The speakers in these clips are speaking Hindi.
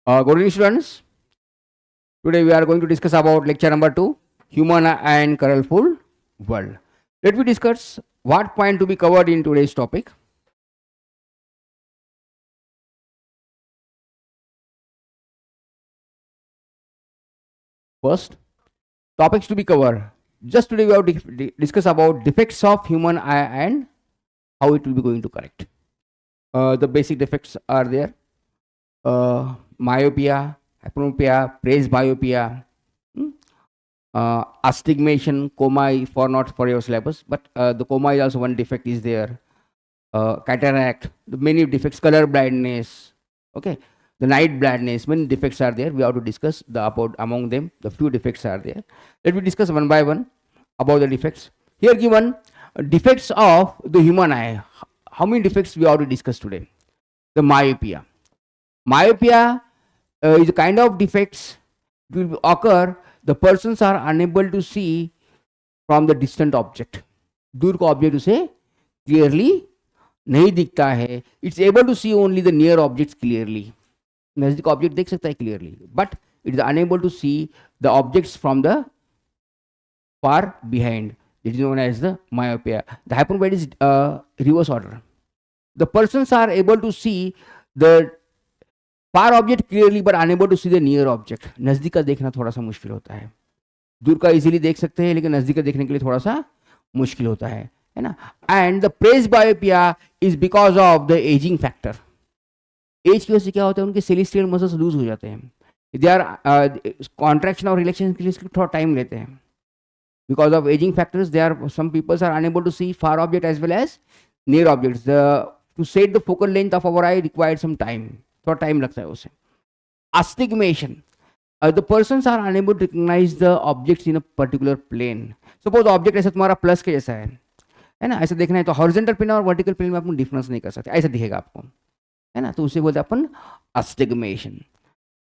Good evening, students. Today we are going to discuss about lecture number 2, Human and Colorful World. Let me discuss what point to be covered in today's topic. First, topics to be covered. Just today we have discuss about defects of human eye and how it will be going to correct. The basic defects are there. Myopia, hyperopia, presbyopia, astigmatism, coma for not for your syllabus, but the coma is also one defect is there. Cataract, the many defects, color blindness, okay, the night blindness, many defects are there. We have to discuss the about among them. The few defects are there. Let me discuss one by one about the defects. Here given defects of the human eye. How many defects we have to discuss today? The myopia. Myopia is a kind of defects. It will occur. The persons are unable to see from the distant object. दूर का ऑब्जेक्ट उसे क्लियरली नहीं दिखता है. It's able to see only the near objects clearly. नजदीक ऑब्जेक्ट देख सकता है clearly, but it is unable to see the objects from the far behind. It is known as the myopia. The hyperopia is reverse order. The persons are able to see the far object clearly but unable to see the near object. नजदीक का देखना थोड़ा सा मुश्किल होता है. दूर का इजीली देख सकते हैं, लेकिन नजदीक का देखने के लिए थोड़ा सा मुश्किल होता है ना. And the presbyopia is because of the ageing factor. Age की वजह से क्या होता है, उनके सेलेस्टियल मसल्स लूज हो जाते हैं. दे आर कॉन्ट्रैक्शन और रिलैक्सेशन के लिए थोड़ा टाइम लेते हैं. Because of ageing factors they are some peoples are unable to see far object as well as near objects. To set the focal length of our eye required some time. थोड़ा टाइम लगता है उसे. astigmatism, the persons are unable to recognize the objects in a particular plane. Suppose object ऐसा तुम्हारा प्लस के जैसा है ना, ऐसा देखना है तो हॉरिजॉन्टल प्लेन और वर्टिकल प्लेन में अपन डिफरेंस नहीं कर सकते, ऐसा दिखेगा आपको, है ना. तो उसे बोलते हैं अपन astigmatism.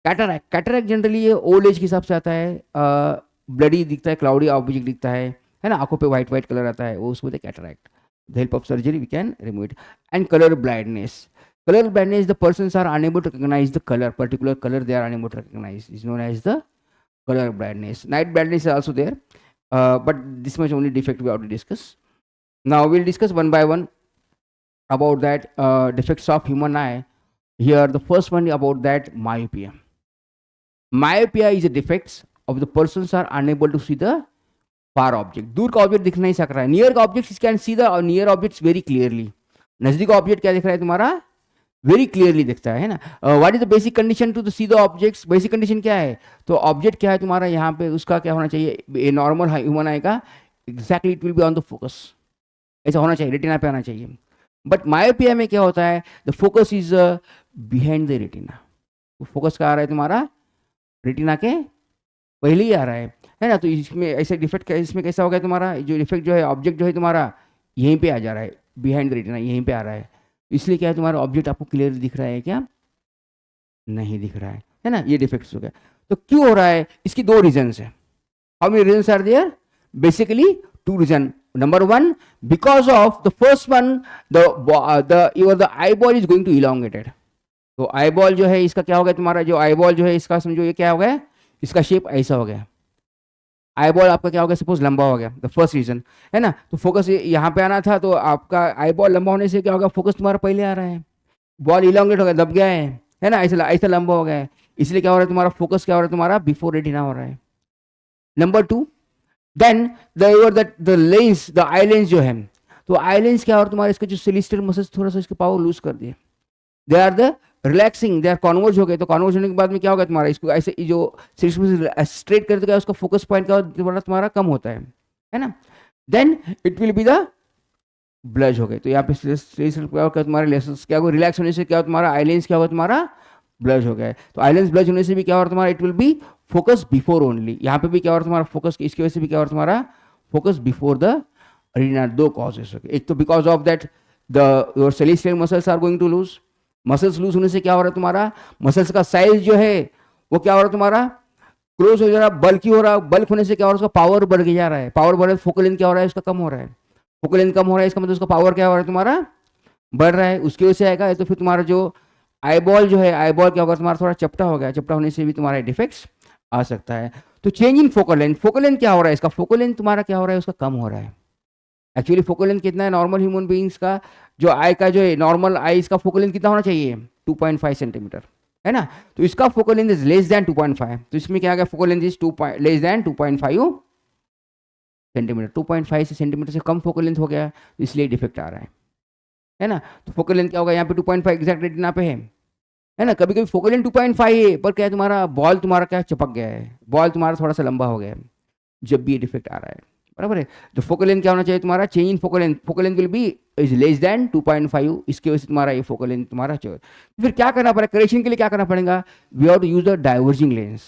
कैटरैक्ट, कैटरैक्ट जनरली ये ओल्ड एज के हिसाब से आता है. ब्लडी दिखता है, क्लाउडी ऑब्जेक्ट दिखता है ना, आंखों पे वाइट वाइट कलर आता है, वो उसको बोलते हैं cataract. The help of surgery we can remove it. And colour blindness. Color blindness, the persons are unable to recognize the color, particular color they are unable to recognize, is known as the color blindness. Night blindness is also there, but this much only defect we have to discuss. Now we'll discuss one by one about that defects of human eye. Here the first one about that myopia. Myopia is a defects of the persons are unable to see the far object. दूर का ऑब्जेक्ट दिख नहीं सक रहा है. नियर का object can see the near objects very clearly. नजदीक ऑब्जेक्ट क्या दिख रहा है तुम्हारा, वेरी क्लियरली दिखता है ना. What is the basic condition to see the objects. Basic condition क्या है, तो ऑब्जेक्ट क्या है तुम्हारा यहाँ पे, उसका क्या होना चाहिए, ए नॉर्मल ह्यूमन आई का exactly it will be on the focus, ऐसा होना चाहिए, रेटिना पे आना चाहिए. बट मायोपिया में क्या होता है, the focus is behind the retina. Focus का आ रहा है तुम्हारा रेटिना के पहले ही आ रहा है ना. तो इसमें ऐसे डिफेक्ट, इसमें कैसा हो गया तुम्हारा, जो डिफेक्ट जो है, ऑब्जेक्ट जो है तुम्हारा यहीं पे आ जा रहा है, बिहाइंड द रेटिना यहीं पे आ रहा है. इसलिए क्या है, तुम्हारा ऑब्जेक्ट आपको क्लियरली दिख रहा है क्या, नहीं दिख रहा है ना. ये डिफेक्ट्स हो गया. तो क्यों हो रहा है, इसकी दो रीजंस है. How many reasons are there, basically two reason. Number one, because of the first one, the eye ball is going to elongated. तो आई बॉल जो है इसका क्या हो गया तुम्हारा, जो आई बॉल जो है इसका समझो ये क्या हो गया, इसका शेप ऐसा हो गया. आई बॉल आपका क्या हो गया, सपोज लंबा हो गया, द फर्स्ट रीजन है ना. तो फोकस यहाँ पे आना था, तो आपका आई बॉल लंबा होने से क्या होगा, फोकस तुम्हारा पहले आ रहा है, बॉल इलोंगेट हो गया, दब गया है ना, ऐसा लंबा हो गया है. इसलिए क्या हो रहा है तुम्हारा, फोकस क्या हो रहा है तुम्हारा, बिफोर रेटिना हो रहा है. Number two, then the lens, the eye lens जो है, तो आई लेंस क्या हो रहा है तुम्हारा, इसका जो सेलेस्टियल मसल्स थोड़ा सा इसके पावर लूज कर दिए. They are the relaxing, they are converge हो गए. तो कॉन्वर्ज होने के बाद में क्या होगा तुम्हारा, इसको ऐसे जो स्ट्रेट करते गया, उसका फोकस पॉइंट क्या तुम्हारा कम होता है ना. Then it will be the bulge हो गए. तो यहाँ पे क्या होगा तुम्हारे लेंस क्या होगा, रिलैक्स होने से क्या होगा तुम्हारा आईलेंस क्या होगा तुम्हारा ब्लज हो गया है. तो आईलेंस ब्लज होने से भी क्या हो रहा तुम्हारा, it will B focus before only. यहाँ पे भी क्या हो रहा तुम्हारा फोकस, इसकी वजह से भी क्या हो रहा तुम्हारा फोकस बिफोर द रेटिना. दो कॉजेस हो गए. एक तो because of that the celestial muscles are going to loose. Muscles loose होने से क्या हो रहा है तुम्हारा, मसल्स का साइज जो है वो क्या हो रहा है तुम्हारा, क्लोज हो जा रहा है, बल्कि हो रहा है. बल्क होने से क्या हो रहा है, उसका पावर बढ़ जा रहा है. पावर बढ़ रहा है, फोकल लेंथ क्या हो रहा है, उसका कम हो रहा है. फोकल लेंथ कम हो रहा है, इसका मतलब उसका पावर क्या हो रहा है तुम्हारा, बढ़ रहा है. उसकी वजह से आएगा. तो फिर तुम्हारा जो आई बॉल जो है, आई बॉल क्या होगा तुम्हारा, थोड़ा चपटा हो गया, चपटा होने से भी तुम्हारा डिफेक्ट्स आ सकता है। तो change in focal length, focal length क्या हो रहा है इसका, फोकल लेंथ तुम्हारा क्या हो रहा है, उसका कम हो रहा है। एक्चुअली फोकल लेंथ कितना है नॉर्मल ह्यूमन बीइंग्स का, जो आई का जो है नॉर्मल आई, इसका फोकल लेंथ कितना होना चाहिए, 2.5 सेंटीमीटर, है ना। तो इसका focal length is less then 2.5, तो इसमें क्या आ गया, focal length is less then 2.5 centimetre, 2.5 centimetre से कम फोकल लेंथ हो गया, तो इसलिए डिफेक्ट आ रहा है ना। तो फोकल लेंथ क्या होगा, यहाँ पे 2.5 एग्जैक्ट रेटिना पे है ना। कभी कभी फोकल लेंथ 2.5 है, पर क्या है तुम्हारा बॉल तुम्हारा क्या चिपक गया है, बॉल तुम्हारा थोड़ा सा लंबा हो गया है, जब भी ये डिफेक्ट आ रहा है, बराबर है। तो फोकल लेंथ क्या होना चाहिए तुम्हारा, change in focal length, focal length will be is less then 2.5, इसकी वजह से तुम्हारा ये फोकल लेंथ तुम्हारा चाहिए। फिर क्या करना पड़ेगा, करेक्शन के लिए क्या करना पड़ेगा, we have to use the diverging lens,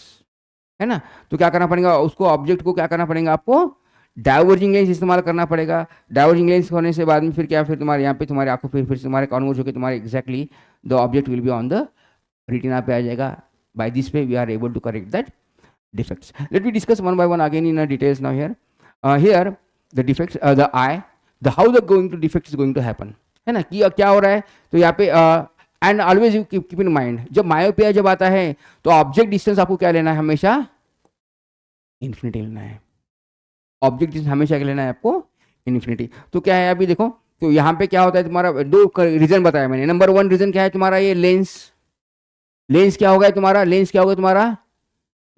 है ना। तो क्या करना पड़ेगा, उसको ऑब्जेक्ट को क्या करना पड़ेगा, आपको डाइवर्जिंग लेंस इस्तेमाल करना पड़ेगा। डाइवर्जिंग लेंस होने से बाद में फिर क्या, फिर तुम्हारे यहाँ पे तुम्हारी आंखों फिर तुम्हारे कॉन्वर्ज होकर तुम्हारे exactly the object will be on the retina पे आ जाएगा। By this way we are able to correct that defects. Let me discuss one by one again in details now here. Here the defects, the eye, the how the going to defect is going to happen, है ना, कि क्या हो रहा है। तो यहाँ पे and always you keep in mind, जब मायोपिया जब आता है तो ऑब्जेक्ट डिस्टेंस आपको क्या लेना है, हमेशा इन्फिनिटी लेना है। ऑब्जेक्ट डिस्टेंस हमेशा क्या लेना है आपको, इन्फिनिटी। तो क्या है अभी देखो, तो यहाँ पे क्या होता है तुम्हारा, दो रीजन बताया मैंने। नंबर वन रीजन क्या है तुम्हारा, ये लेंस, लेंस क्या होगा तुम्हारा, लेंस क्या होगा तुम्हारा,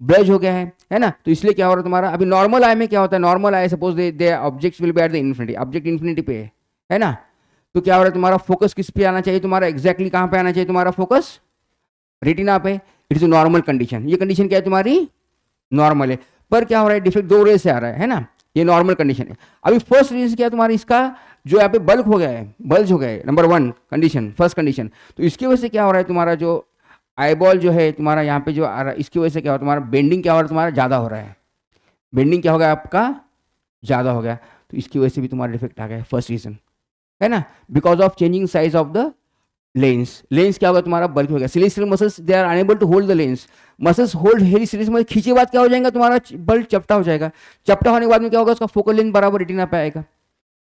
ब्लज हो गया है ना। तो इसलिए क्या हो रहा है तुम्हारा, अभी नॉर्मल आई में क्या होता है, normal I suppose they objects will be at the infinity, object infinity पे है ना। तो क्या हो रहा है तुम्हारा, फोकस किस पे आना चाहिए तुम्हारा, एग्जैक्टली कहाँ पे आना चाहिए तुम्हारा फोकस, रेटिना पे। इट इज नॉर्मल कंडीशन, ये कंडीशन क्या है तुम्हारी, नॉर्मल है। पर क्या हो रहा है, डिफेक्ट दो रे से आ रहा है ना, ये नॉर्मल कंडीशन है। अभी फर्स्ट रीजन क्या है तुम्हारी, इसका जो यहाँ पे बल्क हो गया है, बल्ज हो गया है, number one condition, first condition. तो इसकी वजह से क्या हो रहा है तुम्हारा, जो आई बॉल जो है तुम्हारा यहाँ पे जो आ रहा है, इसकी वजह से क्या हो रहा है तुम्हारा, बेंडिंग क्या हो रहा है तुम्हारा, ज़्यादा हो रहा है, बेंडिंग क्या हो गया आपका, ज़्यादा हो गया। तो इसकी वजह से भी तुम्हारा डिफेक्ट आ गया, फर्स्ट रीजन है ना, because of changing size of the lens. Lens क्या होगा तुम्हारा, बल्क हो गया। Ciliary muscles they are unable to hold the lens, muscles hold हेरी सीरीज में, खींचे बाद क्या हो जाएगा तुम्हारा, बल्क चपटा हो जाएगा। चपटा होने के बाद में क्या होगा, उसका फोकल लेंथ बराबर रेटिना पे आएगा।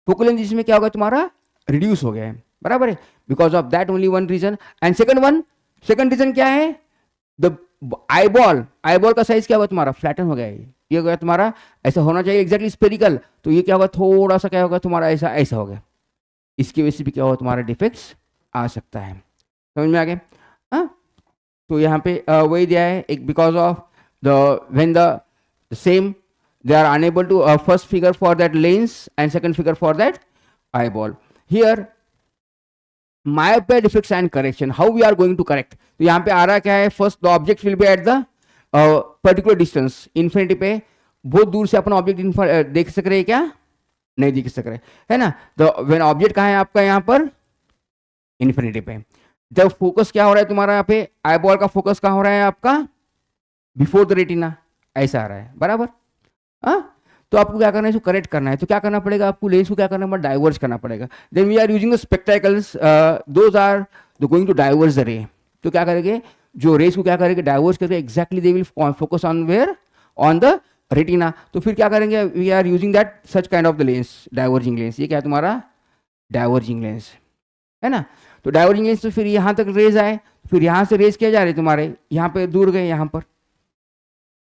फोकल लेंथ जिसमें क्या होगा तुम्हारा, रिड्यूस हो गया है, बराबर है, because of that only one reason. And second reason क्या है, द आई बॉल का साइज क्या होगा तुम्हारा, फ्लैटन हो गया है। ये हो गया तुम्हारा, ऐसा होना चाहिए एग्जैक्टली स्पेरिकल, तो ये क्या होगा, थोड़ा सा क्या होगा तुम्हारा, ऐसा ऐसा हो गया। इसकी वजह से भी क्या होगा तुम्हारा, डिफेक्ट्स आ सकता है। समझ में आ गया। हाँ, तो यहाँ पे वही दिया है एक, because of the when the same they are unable to first figure for that lens and second figure for that eyeball. Here myopia defects and correction, how we are going to correct. तो यहाँ पे आ रहा क्या है, first the object will be at the particular distance, infinity पे बहुत दूर से अपना ऑब्जेक्ट देख सक रहे हैं क्या, नहीं देख सक रहे, है ना। तो when ऑब्जेक्ट कहाँ है आपका, यहाँ पर इन्फिनिटी पे। जब फोकस क्या हो रहा है तुम्हारा, यहाँ पे आईबॉल का फोकस कहाँ हो रहा है आपका, बिफोर द रेटिना, ऐसा आ रहा है, बराबर। हाँ, तो आपको क्या करना है, इसको करेक्ट करना है। तो क्या करना पड़ेगा आपको, लेंस को क्या करना पड़ेगा, डाइवर्ज करना पड़ेगा। Then we are using the spectacles, those are the going to diverge the ray. तो क्या करेंगे, जो रेस को क्या करेंगे, डाइवर्ज करके exactly they will focus on where, on the retina. तो फिर क्या करेंगे, we are using that such kind of the lens, diverging lens. ये क्या है तुम्हारा, डाइवर्जिंग लेंस, है ना। तो डाइवर्जिंग लेंस तो फिर यहाँ तक रेज आए, फिर यहाँ से रेज किया जा रहे तुम्हारे, यहाँ पे दूर गए, यहाँ पर,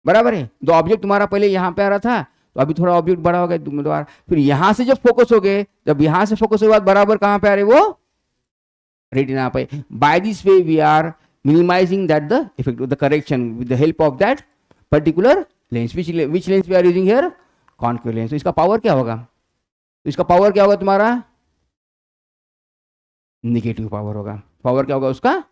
बराबर है। दो ऑब्जेक्ट तुम्हारा पहले यहाँ पे आ रहा था, तो अभी थोड़ा ऑब्जेक्ट बड़ा हो गया दोबारा, फिर यहाँ से जब फोकस हो गए, जब यहाँ से फोकस हुए बाद बराबर कहाँ पे आ रहे, वो रेटिना पे। By this way we are minimising that the effect, the correction with the help of that particular lens. Which lens we are using here, concave lens. तो इसका पावर क्या होगा, तो इसका पावर क्या होगा तुम्हारा, निगेटिव पावर होगा। पावर क्या होगा उसका,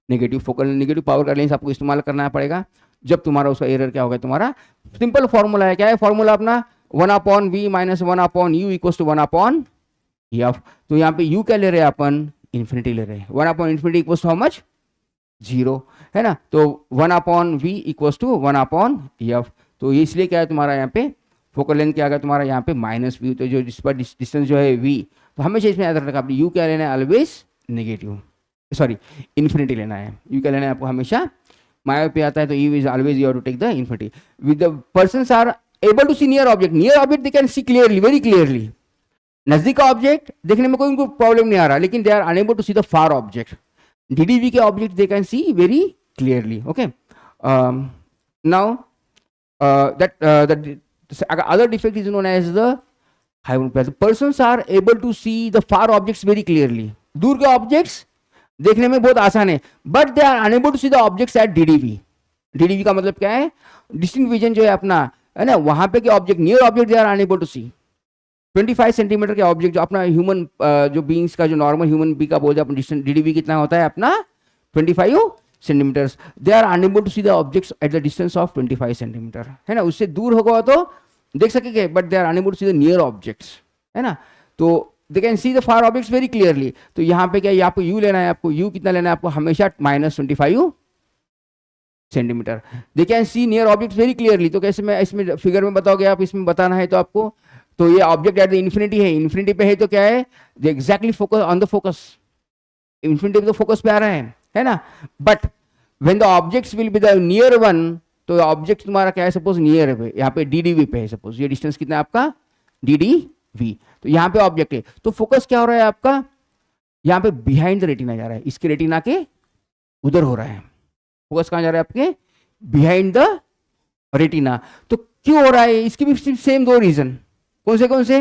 नेगेटिव। फोकल नेगेटिव पावर का लेंस आपको इस्तेमाल करना पड़ेगा जब तुम्हारा उसका एरर क्या होगा तुम्हारा। सिंपल फॉर्मूला है, क्या है फॉर्मूला अपना, 1/v minus 1/u equals to 1/f। तो यहाँ पे u क्या ले रहे हैं अपन, इन्फिनिटी ले रहे हैं। 1/∞ इक्वल्स टू हाउ मच, 0, है ना। तो 1/v इक्वल्स टू 1/f। तो इसलिए क्या है तुम्हारा यहाँ पे फोकल लेंथ क्या आ गया तुम्हारा, यहाँ पे -v। तो जो जिस पर डिस्टेंस जो है v, तो हमेशा इसमें याद रखना आपने, u क्या लेना है, ऑलवेज नेगेटिव, सॉरी इन्फिनिटी लेना है। u क्या लेना है आपको हमेशा, myopia आता है तो u is always you have to take the infinity. With the persons are able to see near object they can see clearly, very clearly. नजदीक का ऑब्जेक्ट देखने में कोई उनको प्रॉब्लम नहीं आ रहा, लेकिन they are unable to see the far object. DDV के object they can see very clearly. Okay, now that other defect is known as the hypermopia. The persons are able to see the far objects very clearly. दूर के ऑब्जेक्ट्स देखने में बहुत आसान है, but they are unable to see the objects at DDV. DDV का मतलब क्या है? डिस्टिंक्ट विजन जो है अपना, है ना, वहां पे के object, near object they are unable to see. 25 centimetre के ऑब्जेक्ट जो अपना ह्यूमन जो बीइंग्स का जो नॉर्मल ह्यूमन बी का बोलते हैं अपन, डीडीवी कितना होता है अपना 25 centimetres. They are unable to see the objects at the distance of 25 centimetre, है ना. उससे दूर होगा तो देख सकेंगे, but they are unable to see the near objects, है ना. तो they can see the far objects very clearly. तो यहाँ पे क्या है, आपको यू लेना है, आपको यू कितना लेना है, आपको हमेशा -25 centimetre. They can C near objects very clearly. तो कैसे मैं इसमें फिगर में बताओगे आप, इसमें बताना है तो आपको, तो ये ऑब्जेक्ट एट द इन्फिनिटी है, इन्फिनिटी पे है तो क्या है, दे exactly focus on the focus, infinity पे तो फोकस पे आ रहा है ना. But when the objects will be the near one, तो ऑब्जेक्ट तुम्हारा क्या है, सपोज नियर पे, यहाँ पे डीडीवी पे है, सपोज ये डिस्टेंस कितना है आपका डीडीवी. तो यहाँ पे ऑब्जेक्ट है, तो फोकस क्या हो रहा है आपका, यहाँ पे बिहाइंड द रेटिना जा रहा है, इसके रेटिना के उधर हो रहा है. फोकस कहाँ जा रहा है आपके, बिहाइंड द रेटिना. तो क्यों हो रहा है, इसके भी सेम दो रीजन. कौन से?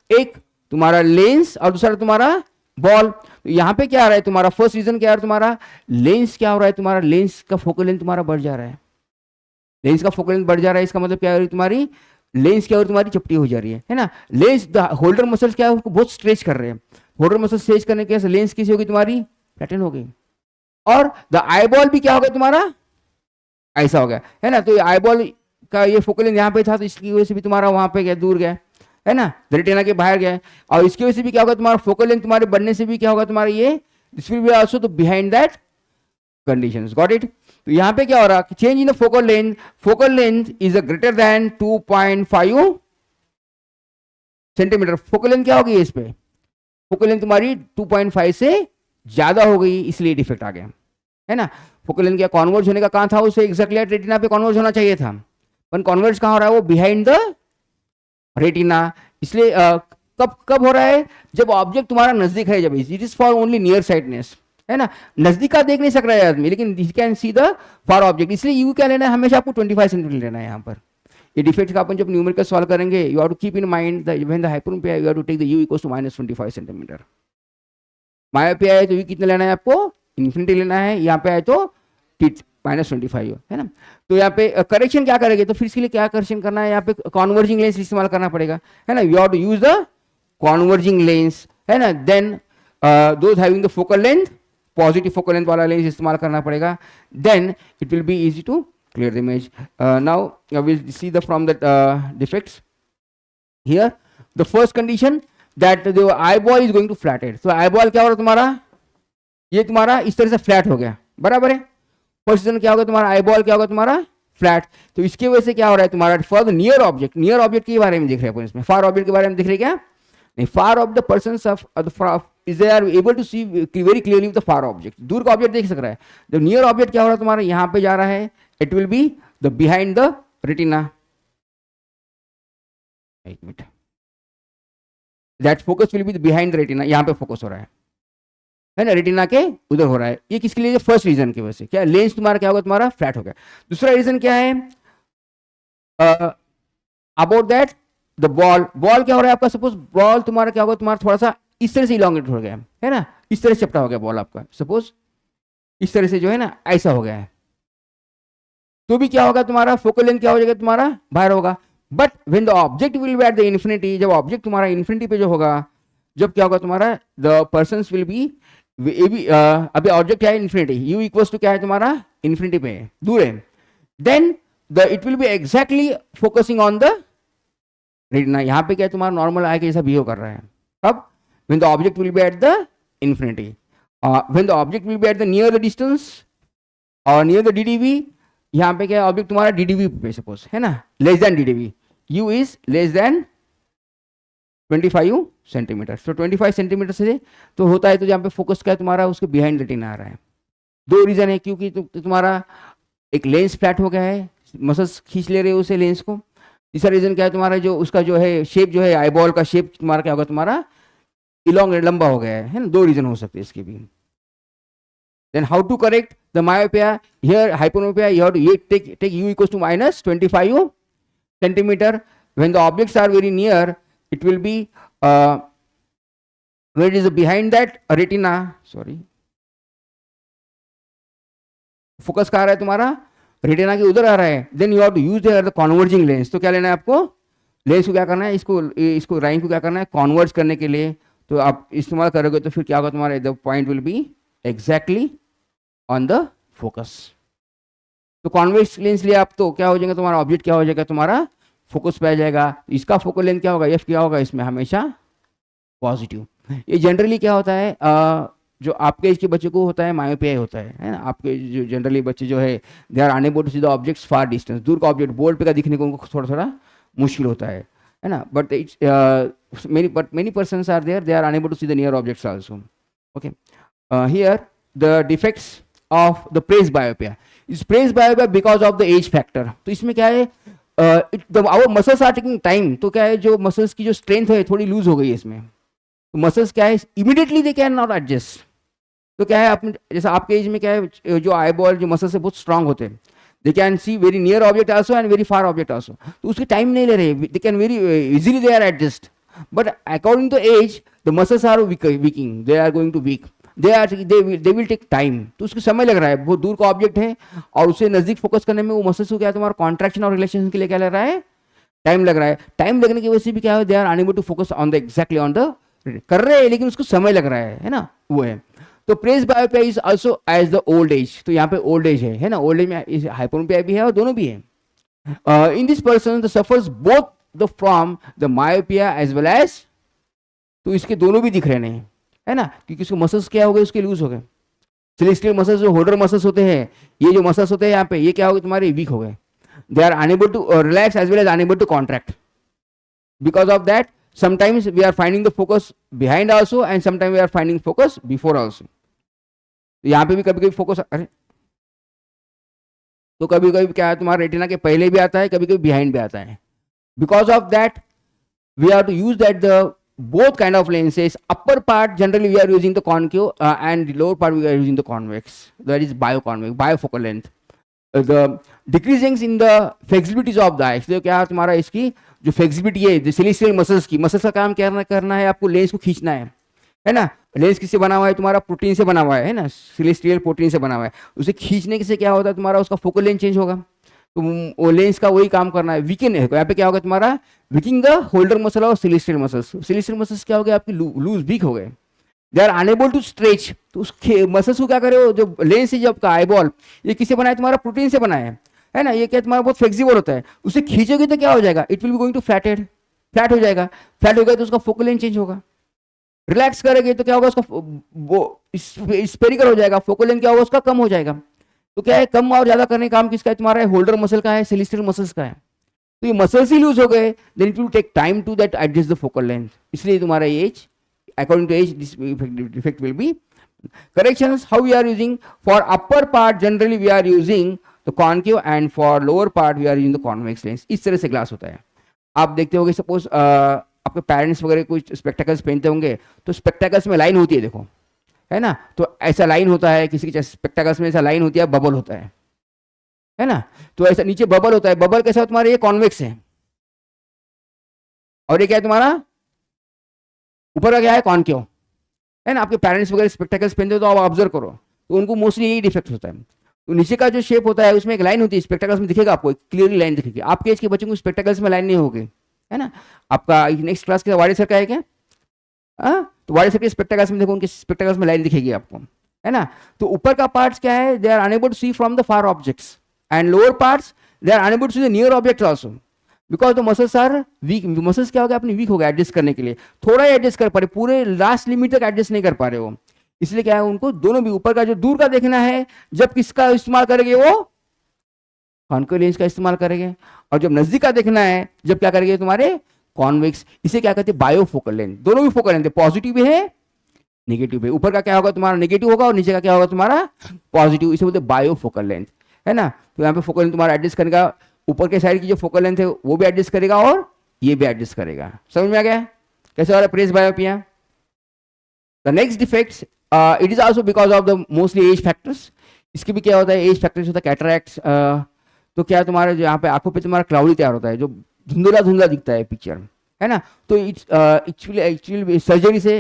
एक तुम्हारा लेंस और दूसरा तुम्हारा बॉल. तो यहाँ पे क्या आ रहा है तुम्हारा, फर्स्ट रीजन क्या है तुम्हारा, लेंस क्या हो रहा है तुम्हारा, लेंस का फोकल लेंथ तुम्हारा बढ़ जा रहा है. लेंस का फोकल लेंथ बढ़ जा रहा है, इसका मतलब क्या हो रही है तुम्हारी, लेंस क्या हो रही है तुम्हारी, चपटी हो जा रही है ना. लेंस होल्डर मसल्स क्या है, उसको बहुत स्ट्रेच कर रहे हैं. होल्डर मसल स्ट्रेच करने के लेंस कैसी होगी तुम्हारी, फ्लैटन हो गई. और द आई बॉल भी क्या हो गया तुम्हारा, ऐसा हो गया, है ना. तो आई बॉल का ये फोकल लेंथ यहाँ पे था, तो इसकी वजह से भी तुम्हारा वहां पे गया, दूर गया, है ना, रेटिना के बाहर गया. और इसकी वजह से भी क्या होगा तुम्हारा, फोकल लेंथ तुम्हारे बढ़ने से भी क्या होगा तुम्हारा, ये this will be also the behind that conditions. Got it. तो यहाँ पे क्या हो रहा, change in the focal length is greater than 2.5 centimetre. Focal length क्या होगी इस पे, फोकल लेंथ तुम्हारी 2.5 से ज्यादा हो गई, इसलिए डिफेक्ट आ गया, है ना. फोकल लेंथ क्या कॉन्वर्ज होने का कहाँ था, उसे एग्जैक्टली रेटिना पे कॉन्वर्ज होना चाहिए था, पर कॉन्वर्ज कहाँ हो रहा है, वो बिहाइंड द रेटिना. इसलिए कब हो रहा है, जब ऑब्जेक्ट तुम्हारा नजदीक है, जब it is for only near sightedness, है ना. नजदीक का देख नहीं सक रहा है आदमी, लेकिन he can see the far object. इसलिए यू क्या लेना है, हमेशा आपको 25 सेंटीमीटर लेना है यहाँ पर. ये डिफेक्ट का अपन जब न्यूमेरिकल सॉल्व करेंगे, you have to keep in mind when the hypermetropia you have to take the u equals to -25 centimetre. Myopia है तो यू कितना लेना है आपको, इन्फिनिटी लेना है. यहाँ पे आए तो -25 है ना. तो यहाँ पे करेक्शन क्या करेंगे, तो फिर इसके लिए क्या करेक्शन करना है, यहाँ पे कॉन्वर्जिंग लेंस इस्तेमाल करना पड़ेगा, है ना. You have to use the converging lens, है ना. Then those having the focal length, positive focal length वाला लेंस इस्तेमाल करना पड़ेगा. Then it will be easy to clear the image. Now will see the from the defects here. The first condition that the eyeball is going to flatted. तो आईबॉल क्या हो रहा है तुम्हारा, ये तुम्हारा इस तरह से फ्लैट हो गया, बराबर है. फर्स्ट रीजन क्या होगा तुम्हारा, आईबॉल क्या होगा तुम्हारा, फ्लैट. तो इसकी वजह से क्या हो रहा है तुम्हारा, for the near object, near object के बारे में देख रहे हैं इसमें, फार ऑब्जेक्ट के बारे में देख रहे क्या नहीं. Far of the persons of is they are able to see very clearly the far object. दूर का ऑब्जेक्ट देख सक रहा है. द नियर ऑब्जेक्ट क्या हो रहा है तुम्हारा, यहाँ पे जा रहा है, it will be the behind the retina. एक minute, that focus will be behind the retina. यहाँ पे फोकस हो रहा है ना, रेटिना के उधर हो रहा है. ये किसके लिए, फर्स्ट रीजन की वजह से क्या, लेंस तुम्हारा क्या होगा तुम्हारा, फ्लैट हो गया. दूसरा रीजन क्या है, about that the ball. Ball क्या हो रहा है आपका, सपोज बॉल तुम्हारा क्या होगा तुम्हारा, थोड़ा सा इस तरह से इलॉन्गेट हो गया, है ना, इस तरह से चपटा हो गया बॉल आपका, सपोज इस तरह से जो है ना ऐसा हो गया है. तो भी क्या होगा तुम्हारा, फोकल लेंथ क्या हो जाएगा तुम्हारा, बाहर होगा. But when the object will B at the infinity, जब ऑब्जेक्ट तुम्हारा इन्फिनिटी पे जो होगा, जब क्या होगा तुम्हारा, द पर्सन्स विल बी अभी ऑब्जेक्ट क्या है इन्फिनिटी, यू इक्वल्स टू क्या है तुम्हारा, इन्फिनिटी पे है, दूर है. Then the it will be exactly focusing on the retina. यहाँ पे क्या है तुम्हारा, नॉर्मल आई के जैसा बिहेव कर रहा है. अब when the object will B at the infinity, when the object will B at the near the distance और नियर द डीडीवी, यहाँ पे क्या है, ऑब्जेक्ट तुम्हारा डीडीवी पे सपोज, है ना, less than DDV, u is less than 25 centimetre. तो 25 सेंटीमीटर से तो होता है, तो जहाँ पे फोकस क्या है तुम्हारा, उसके बिहाइंड रेटिना आ रहा है. दो रीजन है, क्योंकि तुम्हारा एक लेंस फ्लैट हो गया है, मसल्स खींच ले रहे हो उसे लेंस को. तीसरा रीजन क्या है तुम्हारा, जो उसका जो है शेप जो है, आईबॉल का शेप तुम्हारा क्या होगा तुम्हारा, इलॉन्ग लंबा हो गया है ना. दो रीजन हो सकते हैं इसके भी. Then how to correct the myopia? Here hypermyopia, you have to take u equals to minus 25 centimeter. When the objects are very near, it will be where it is behind that retina. Sorry, focus कहाँ आ रहा है तुम्हारा, रेटिना के उधर आ रहा है. Then you have to use the converging lens. तो क्या लेना है आपको, लेंस को क्या करना है, इसको लाइन को क्या करना है, कॉन्वर्ज करने के लिए. तो आप इस्तेमाल करोगे तो फिर क्या होगा तुम्हारा, the point will be exactly on the focus. तो कॉन्वेक्स लेंस लिया आप तो क्या हो जाएगा तुम्हारा ऑब्जेक्ट, क्या हो जाएगा तुम्हारा फोकस पे आ जाएगा. इसका फोकल लेंथ क्या होगा, एफ क्या होगा इसमें हमेशा पॉजिटिव. ये जनरली क्या होता है, जो आपके एज के बच्चे को होता है मायोपिया होता है ना. आपके जो जनरली बच्चे जो है they are unable to see the objects far distance. दूर का ऑब्जेक्ट बोर्ड पे का दिखने को उनको थोड़ा थोड़ा मुश्किल होता है ना. But many persons are there, they are unable to see the near objects also. Okay, here the defects of the presbyopia is presbyopia because of the age factor. तो इसमें क्या है, our muscles are taking time. तो क्या है, जो मसल्स की जो स्ट्रेंथ है थोड़ी लूज हो गई है इसमें. तो मसल्स क्या है, immediately they can not adjust. तो क्या है, आप जैसे आपके एज में क्या है, जो आई बॉल जो मसल्स है बहुत स्ट्रांग होते हैं. They can see very near object also and very far object also. तो उसके टाइम नहीं ले रहे, they can very easily they are adjust. But according to age the muscles are weaking, they are going to weak, they will take time. तो उसको समय लग रहा है, बहुत दूर का ऑब्जेक्ट है और उसे नजदीक फोकस करने में वो मसल्स को क्या है तुम्हारा कॉन्ट्रैक्शन और रिलेक्सेशन के लिए क्या लग रहा है, टाइम लग रहा है. टाइम लगने की वजह से भी क्या है, they are unable to focus on the exactly on the, कर रहे हैं लेकिन उसको समय लग रहा है ना, वो है. तो presbyopia is also age the old age. तो यहाँ पे ओल्ड एज है ना, ओल्ड एज में हाइपरमोपिया भी है और दोनों भी है. In this person the suffers both the from the myopia as well as. तो इसके दोनों भी दिख रहे हैं है ना, क्योंकि उसके मसल्स क्या हो गए, उसके लूज हो गए. सेलेस्टियल मसल्स जो होल्डर मसल्स होते हैं, ये जो मसल्स होते हैं यहाँ पे, ये क्या हो गए तुम्हारे, वीक हो गए. They are unable to relax as well as unable to contract. Because of that sometimes we are finding the focus behind also and sometimes we are finding focus before also. तो यहाँ पे भी कभी कभी फोकस, अरे तो कभी कभी क्या है तुम्हारा रेटिना के पहले भी आता है, कभी कभी बिहाइंड भी आता है. Because of that we are to use that the both kind of lenses. Upper part generally we are using the concave and the lower part we are using the convex, that is bioconvex, bifocal length. The decreasing in the flexibilities of the eye. तो क्या है तुम्हारा इसकी जो फ्लेक्सिबिलिटी है सेलेस्टियल मसल्स की, मसल्स का काम क्या करना है, आपको लेंस को खींचना है ना. लेंस किससे बना हुआ है तुम्हारा, प्रोटीन से बना हुआ है ना, सेलेस्टियल प्रोटीन से बना हुआ है. उसे खींचने से क्या होता है तुम्हारा, उसका फोकल लेंथ चेंज होगा. तो वो लेंस का वही काम करना है, वीकन है. यहाँ पे क्या होगा तुम्हारा, वीकिंग द होल्डर मसल और सेलेस्टियल मसल्स. सेलेस्टियल मसल्स क्या हो गए आपकी, लूज वीक हो गए, they are unable to stretch. तो उस मसल्स को क्या करे, जो लेंस है जो आपका आई बॉल, ये किससे बना है तुम्हारा, प्रोटीन से बना है ना. ये क्या तुम्हारा बहुत फ्लेक्सिबल होता है. उसे खींचोगे तो क्या हो जाएगा, it will be going to flat हो जाएगा. फ्लैट हो गया तो उसका फोकल लेंथ चेंज होगा. रिलैक्स करेंगे तो क्या होगा, उसका वो स्फेरिकल हो जाएगा, फोकल लेंथ क्या होगा उसका कम हो जाएगा. तो क्या है, कम और ज्यादा करने का काम किसका है तुम्हारा, होल्डर मसल का है, सेलेस्टियल मसल्स का है. तो ये मसल्स ही लूज हो गए, then it will take time to that adjust the focal length. इसलिए तुम्हारा age, according to age this defect will be. Corrections how we are using, for upper part generally we are using the concave and for lower part we are using the convex lens. इस तरह से ग्लास होता है. आप देखते होंगे सपोज आपके पेरेंट्स वगैरह कुछ स्पेक्टेकल्स पहनते होंगे, तो स्पेक्टेकल्स में लाइन होती है देखो, है ना. तो ऐसा लाइन होता है, किसी के स्पेक्टेकल्स में ऐसा लाइन होती है, बबल होता है ना. तो ऐसा नीचे बबल होता है. बबल कैसा तुम्हारा, ये कॉन्वेक्स है और ये क्या है तुम्हारा, ऊपर का क्या है, कॉनकेव है ना. आपके पेरेंट्स वगैरह स्पेक्टेकल्स पहनते हो तो आप ऑब्जर्व करो, तो उनको मोस्टली यही डिफेक्ट होता है. तो नीचे का जो शेप होता है उसमें एक लाइन होती है, स्पेक्टेकल्स में दिखेगा आपको, क्लियरली लाइन दिखेगी. आपके एज के बच्चों को स्पेक्टेकल्स में लाइन नहीं होगी, है ना. आपका नेक्स्ट क्लास के वाड़ी सर का है क्या, तो वाड़ी सर के स्पेक्टेकल्स में देखो, उनके स्पेक्टेकल्स में लाइन दिखेगी आपको, है ना. तो ऊपर का पार्ट्स क्या है, they are unable to see from the far objects and lower parts they are unable to see the near objects also, because the muscles are weak. Muscles क्या हो गया, अपने वीक हो गया एडजस्ट करने के लिए, थोड़ा ही एडजस्ट कर पा रहे, पूरे लास्ट लिमिट तक एडजस्ट नहीं कर पा रहे हो. इसलिए क्या है, उनको दोनों भी, ऊपर का जो दूर का देखना है जब किसका इस्तेमाल करेंगे, वो कॉनकेव लेंस का इस्तेमाल करेंगे, और जब नजदीक का देखना है जब क्या करेंगे तुम्हारे कॉन्वेक्स. इसे क्या कहते हैं, बायोफोकल लेंथ. दोनों भी फोकल लेंथ है, पॉजिटिव भी है नेगेटिव भी. ऊपर का क्या होगा तुम्हारा नेगेटिव होगा और नीचे का क्या होगा तुम्हारा पॉजिटिव. इसे बोलते हैं बायोफोकल लेंथ, है ना. तो यहाँ पे फोकल लेंथ तुम्हारा एडजस्ट करेगा, ऊपर के साइड की जो फोकल लेंथ है वो भी एडजस्ट करेगा और ये भी एडजस्ट करेगा. समझ में आ गया कैसे हो रहा है presbyopia. The next defects it is also because of the mostly age factors. इसके भी क्या होता है, एज फैक्टर्स होता है, कैटरैक्ट्स। तो क्या है तुम्हारे जो यहाँ पे आंखों पे तुम्हारा क्लाउडी तैयार होता है, जो धुंधला धुंधला दिखता है पिक्चर, है ना। तो इट्स एक्चुअली सर्जरी से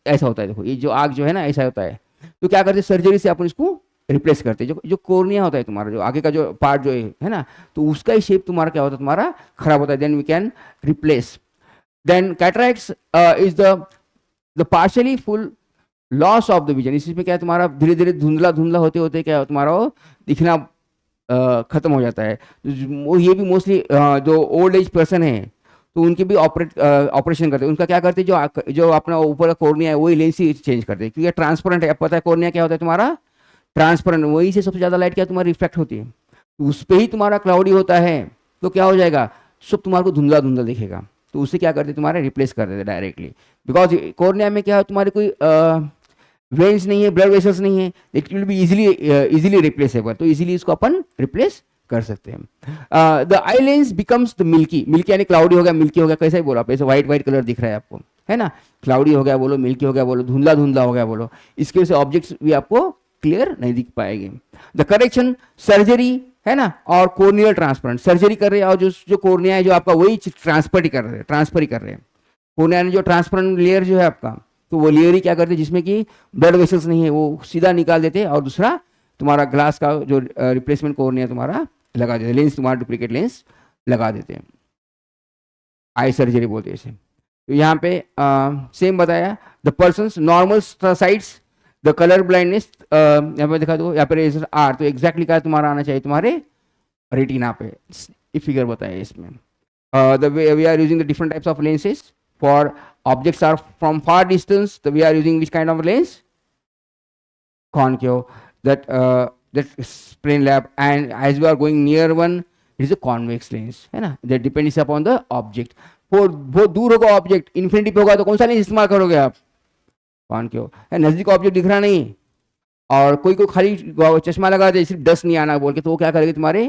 ऐसा होता है। देखो ये जो आग जो है ना ऐसा होता है, तो क्या करते हैं सर्जरी से अपन इसको रिप्लेस करते हैं। जो जो कोर्निया होता है तुम्हारा, जो आगे का जो पार्ट जो है ना, तो उसका ही शेप तुम्हारा क्या होता है, तुम्हारा खराब होता है, then we can replace. Then cataracts is the partially full loss of the vision. इसमें क्या है तुम्हारा धीरे धीरे धुंधला धुंधला होते होते क्या है, तुम्हारा वो दिखना खत्म हो जाता है। वो ये भी मोस्टली जो ओल्ड एज पर्सन है तो उनके भी ऑपरेशन करते हैं। उनका क्या करते हैं, जो अपना ऊपर का कोर्निया है वही लेंस ही चेंज करते हैं, क्योंकि ट्रांसपेरेंट है। अब पता है कोर्निया क्या होता है तुम्हारा, ट्रांसपेरेंट, वही से सबसे ज़्यादा लाइट क्या तुम्हारी रिफ्लेक्ट होती है। तो उस पर ही तुम्हारा क्लाउडी होता है, तो क्या हो जाएगा, सब तुम्हारे को धुंधला धुंधला दिखेगा। तो उससे क्या करते तुम्हारे रिप्लेस कर देते डायरेक्टली, बिकॉज कोर्निया में क्या है तुम्हारे कोई वेन्स नहीं है, ब्लड वेसल्स नहीं है, it will be easily replaceable. तो इजीली इसको अपन रिप्लेस कर सकते हैं। The eye lens becomes the milky, milky यानी क्लाउडी हो गया, मिल्की हो गया, कैसा ही बोलो आप, ऐसे व्हाइट व्हाइट कलर दिख रहा है आपको, है ना। क्लाउडी हो गया बोलो, मिल्की हो गया बोलो, धुंधला धुंधला हो गया बोलो, इसकी वजह से ऑब्जेक्ट्स भी आपको क्लियर नहीं दिख पाएंगे। द करेक्शन सर्जरी, है ना, और कोर्नियल ट्रांसपेरेंट, सर्जरी कर रहे हैं और जो कोर्निया है जो आपका वही ट्रांसफर ही कर रहे हैं। कोर्निया ने जो ट्रांसपेरेंट लेयर जो है आपका, तो वो लेयर ही क्या करते हैं जिसमें कि ब्लड वेसल्स नहीं है, वो सीधा निकाल देते हैं और दूसरा तुम्हारा ग्लास का जो रिप्लेसमेंट कोर्निया तुम्हारा लगा देते हैं, लेंस तुम्हारा डुप्लीकेट लेंस लगा देते हैं, आई सर्जरी बोलते हैं इसे। तो यहाँ पे सेम बताया, the persons normal sides, the colour blindness, यहाँ पे दिखा दो, यहाँ पे आर, तो एग्जैक्टली क्या तुम्हारा आना चाहिए तुम्हारे रेटिना पे, ये फिगर बताया इसमें। The way we are using the different types of lenses for objects are from far distance, so we are using which kind of lens, concave, that plane lab, and as we are going near one it is a convex lens, है ना, that depends upon the object। बहुत दूर होगा ऑब्जेक्ट, इन्फिनिटी पे होगा तो कौन सा लेंस इस्तेमाल करोगे आप, कॉनकेव है। नजदीक ऑब्जेक्ट दिख रहा नहीं और कोई खाली चश्मा लगा दे सिर्फ डस्ट नहीं आना बोल के, तो वो क्या करेगा तुम्हारे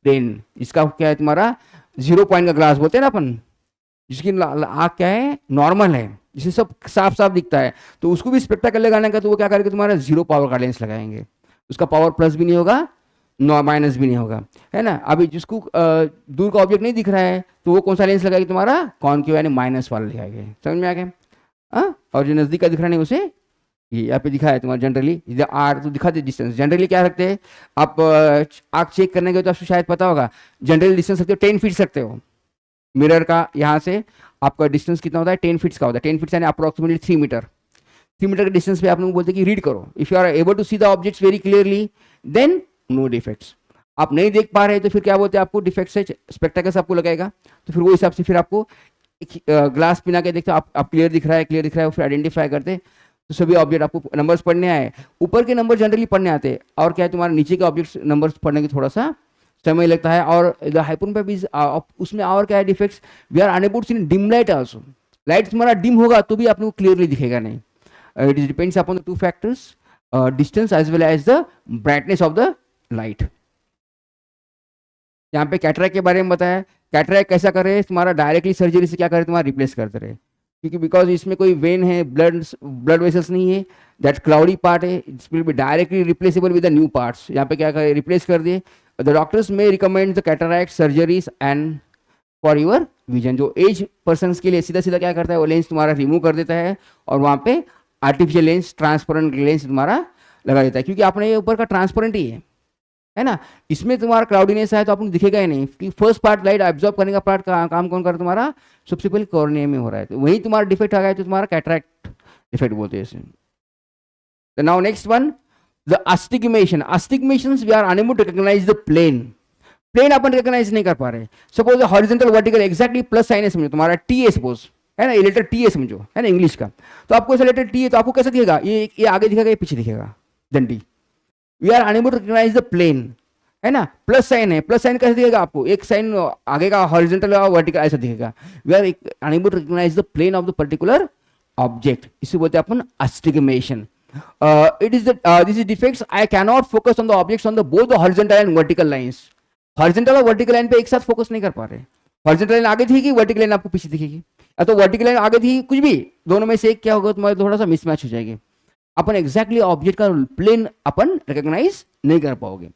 प्लेन, इसका क्या है तुम्हारा 0 पॉइंट का ग्लास बोलते हैं ना अपन, जिसकी आँख क्या है नॉर्मल है, जिसे सब साफ साफ दिखता है, तो उसको भी स्पेक्टाकल लगाने का, तो वो क्या करेगा तुम्हारा 0 पावर का लेंस लगाएंगे, उसका पावर प्लस भी नहीं होगा माइनस भी नहीं होगा, है ना। अभी जिसको दूर का ऑब्जेक्ट नहीं दिख रहा है तो वो कौन सा लेंस लगाएगी तुम्हारा कॉनकेव यानी माइनस वाला लगाएंगे, समझ में आ गया। हाँ, और जो नजदीक का दिख रहा नहीं उसे ये यहाँ पे दिखा है तुम्हारा जनरली, इधर आर तो दिखा दे डिस्टेंस। जनरली क्या रखते हैं आप, आँख चेक करने के तो आपको शायद पता होगा, जनरली डिस्टेंस रखते हो 10 फीट रखते हो मिरर का, यहाँ से आपका डिस्टेंस कितना होता है 10 फीट का होता है। 10 फीट यानी अप्रोक्सीमेटली 3 मीटर। 3 मीटर के डिस्टेंस पे आप लोग बोलते हैं कि रीड करो, if you are able to see the objects very clearly then no defects. आप नहीं देख पा रहे तो फिर क्या बोलते हैं आपको डिफेक्ट्स है, स्पेक्टेकल्स आपको लगाएगा, तो फिर वो हिसाब से फिर आपको ग्लास पिना के देखते हो आप क्लियर दिख रहा है, फिर आइडेंटिफाई करते, तो सभी ऑब्जेक्ट आपको नंबर्स पढ़ने आए, ऊपर के नंबर जनरली पढ़ने आते हैं, और क्या है तुम्हारे नीचे के ऑब्जेक्ट्स नंबर्स पढ़ने की थोड़ा सा समय लगता है। और द हाइपोन पे भी उसमें और क्या है defects, we are unable to see dim light also, light तुम्हारा डिम होगा तो भी आपको क्लियरली दिखेगा नहीं। It is depends upon the 2 factors, distance as well as the brightness of the light. यहाँ पे कैटरैक्ट के बारे में बताया, कैटरैक्ट कैसा कर रहे हैं तुम्हारा डायरेक्टली सर्जरी से क्या करे तुम्हारा रिप्लेस करते रहे, क्योंकि बिकॉज इसमें कोई वेन है, ब्लड वेसल्स नहीं है, दैट क्लाउडी पार्ट है, it's will be directly replaceable with the new parts. यहाँ पे क्या करे रिप्लेस कर दिए। द डॉक्टर्स में recommend the cataract surgeries and for your vision. जो एज पर्सन के लिए सीधा सीधा क्या करता है वो लेंस तुम्हारा रिमूव कर देता है और वहाँ पे आर्टिफिशियल लेंस, ट्रांसपेरेंट लेंस तुम्हारा लगा देता है, क्योंकि आपने ये ऊपर का ट्रांसपेरेंट ही है ना, इसमें तुम्हारा क्लाउडीनेस है तो आपको दिखेगा ही नहीं, क्योंकि फर्स्ट पार्ट लाइट एब्जॉर्ब करने का पार्ट का काम कौन कर रहा है तुम्हारा, सबसे पहले कॉर्निया में हो रहा है, तो वही तुम्हारा डिफेक्ट आ गया तो तुम्हारा कैटरैक्ट डिफेक्ट बोलते हैं इसे। Now next one the astigmatism. Astigmatisms we are unable to recognise the plane अपन रिकॉग्नाइज नहीं कर पा रहे। Suppose horizontal vertical exactly plus sign है, समझो तुम्हारा टी है सपोज, है ना, ये लेटर टी है समझो, है ना इंग्लिश का, तो आपको ऐसा लेटर टी है तो आपको कैसा दिखेगा, ये आगे दिखेगा ये पीछे दिखेगा, डंडी। We are unable to recognise the plane, है ना, प्लस साइन है, प्लस साइन कैसे दिखेगा आपको, एक साइन आगे का हॉरिजॉन्टल और वर्टिकल ऐसा दिखेगा। We are unable to recognise the plane of the particular object, इसे बोलते हैं अपन astigmatism. It is this is defects I can not focus on the objects on the both the horizontal and vertical lines. Horizontal और वर्टिकल लाइन पे एक साथ फोकस नहीं कर पा रहे, हॉरिजॉन्टल लाइन आगे दिखेगी, वर्टिकल लाइन आपको पीछे दिखेगी, या तो वर्टिकल लाइन आगे थी कुछ भी, दोनों में से एक क्या होगा तुम्हारे थोड़ा सा मिसमैच हो जाएगी। अपन एग्जैक्टली ऑब्जेक्ट का प्लेन अपन रिकॉग्नाइज नहीं कर पाओगे।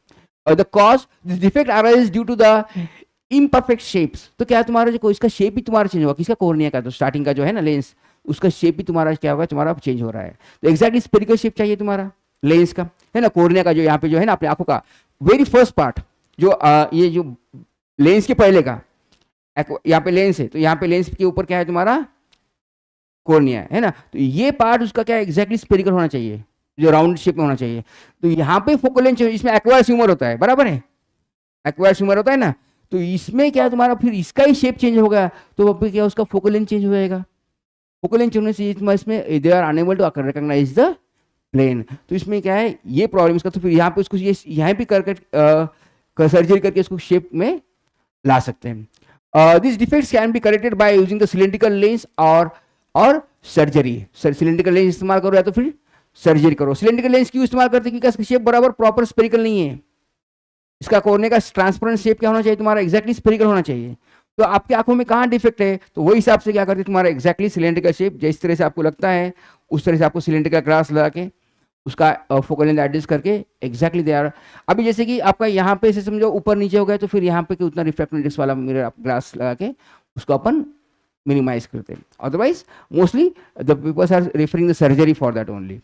और the cause this defect arise due to the imperfect shapes. तो क्या तुम्हारा जो इसका शेप ही तुम्हारा चेंज होगा, किसका, कॉर्निया का, तो स्टार्टिंग का जो है ना लेंस, उसका शेप ही तुम्हारा क्या होगा, तुम्हारा चेंज हो रहा है। तो एग्जैक्टली स्फेरिकल शेप चाहिए तुम्हारा लेंस का, है ना, कॉर्निया का जो यहाँ पे जो है ना अपने आंखों का वेरी फर्स्ट पार्ट, जो ये जो लेंस के पहले का यहाँ पे लेंस है, तो यहाँ पे लेंस के ऊपर क्या है तुम्हारा, कॉर्निया है ना, तो ये पार्ट उसका क्या एग्जैक्टली स्फेरिकल होना चाहिए, जो राउंड शेप में होना चाहिए। तो यहाँ पे फोकल लेंथ, इसमें एक्वायर्ड ह्यूमर होता है, बराबर है, एक्वायर्ड ह्यूमर होता है ना, तो इसमें क्या तुम्हारा फिर इसका ही शेप चेंज होगा, तो वहाँ पे क्या उसका फोकल लेंथ चेंज हो जाएगा। फोकल लेंथ होने से इसमें they are unable to recognise the plane. तो इसमें क्या है ये प्रॉब्लम इसका, तो फिर यहाँ पे उसको ये यहाँ भी करके सर्जरी करके इसको शेप में ला सकते हैं। This defects can be corrected by using the cylindrical lens और सर्जरी। सिलेंड्रिकल लेंस इस्तेमाल करो या तो फिर सर्जरी करो। सिलेंड्रिकल लेंस क्यों इस्तेमाल करते हैं, क्योंकि इसका शेप बराबर प्रॉपर स्फेरिकल नहीं है। इसका कोने का ट्रांसपेरेंट शेप क्या होना चाहिए तुम्हारा, एग्जैक्टली स्फेरिकल होना चाहिए। तो आपकी आंखों में कहाँ डिफेक्ट है, तो वही हिसाब से क्या करते हैं तुम्हारा एग्जैक्टली सिलेंड्रिकल शेप, जिस तरह से आपको लगता है उस तरह से आपको सिलेंड्रिकल ग्लास लगा के उसका फोकल लेंथ एडजस्ट करके एग्जैक्टली दे आर। अभी जैसे कि आपका यहाँ पे से समझो ऊपर नीचे हो गया, तो फिर यहाँ पे उतना रिफ्रैक्टिव इंडेक्स वाला मिरर ग्लास लगा के उसको अपन मिनिमाइज करते हैं। Otherwise mostly the peoples are referring the surgery for that only.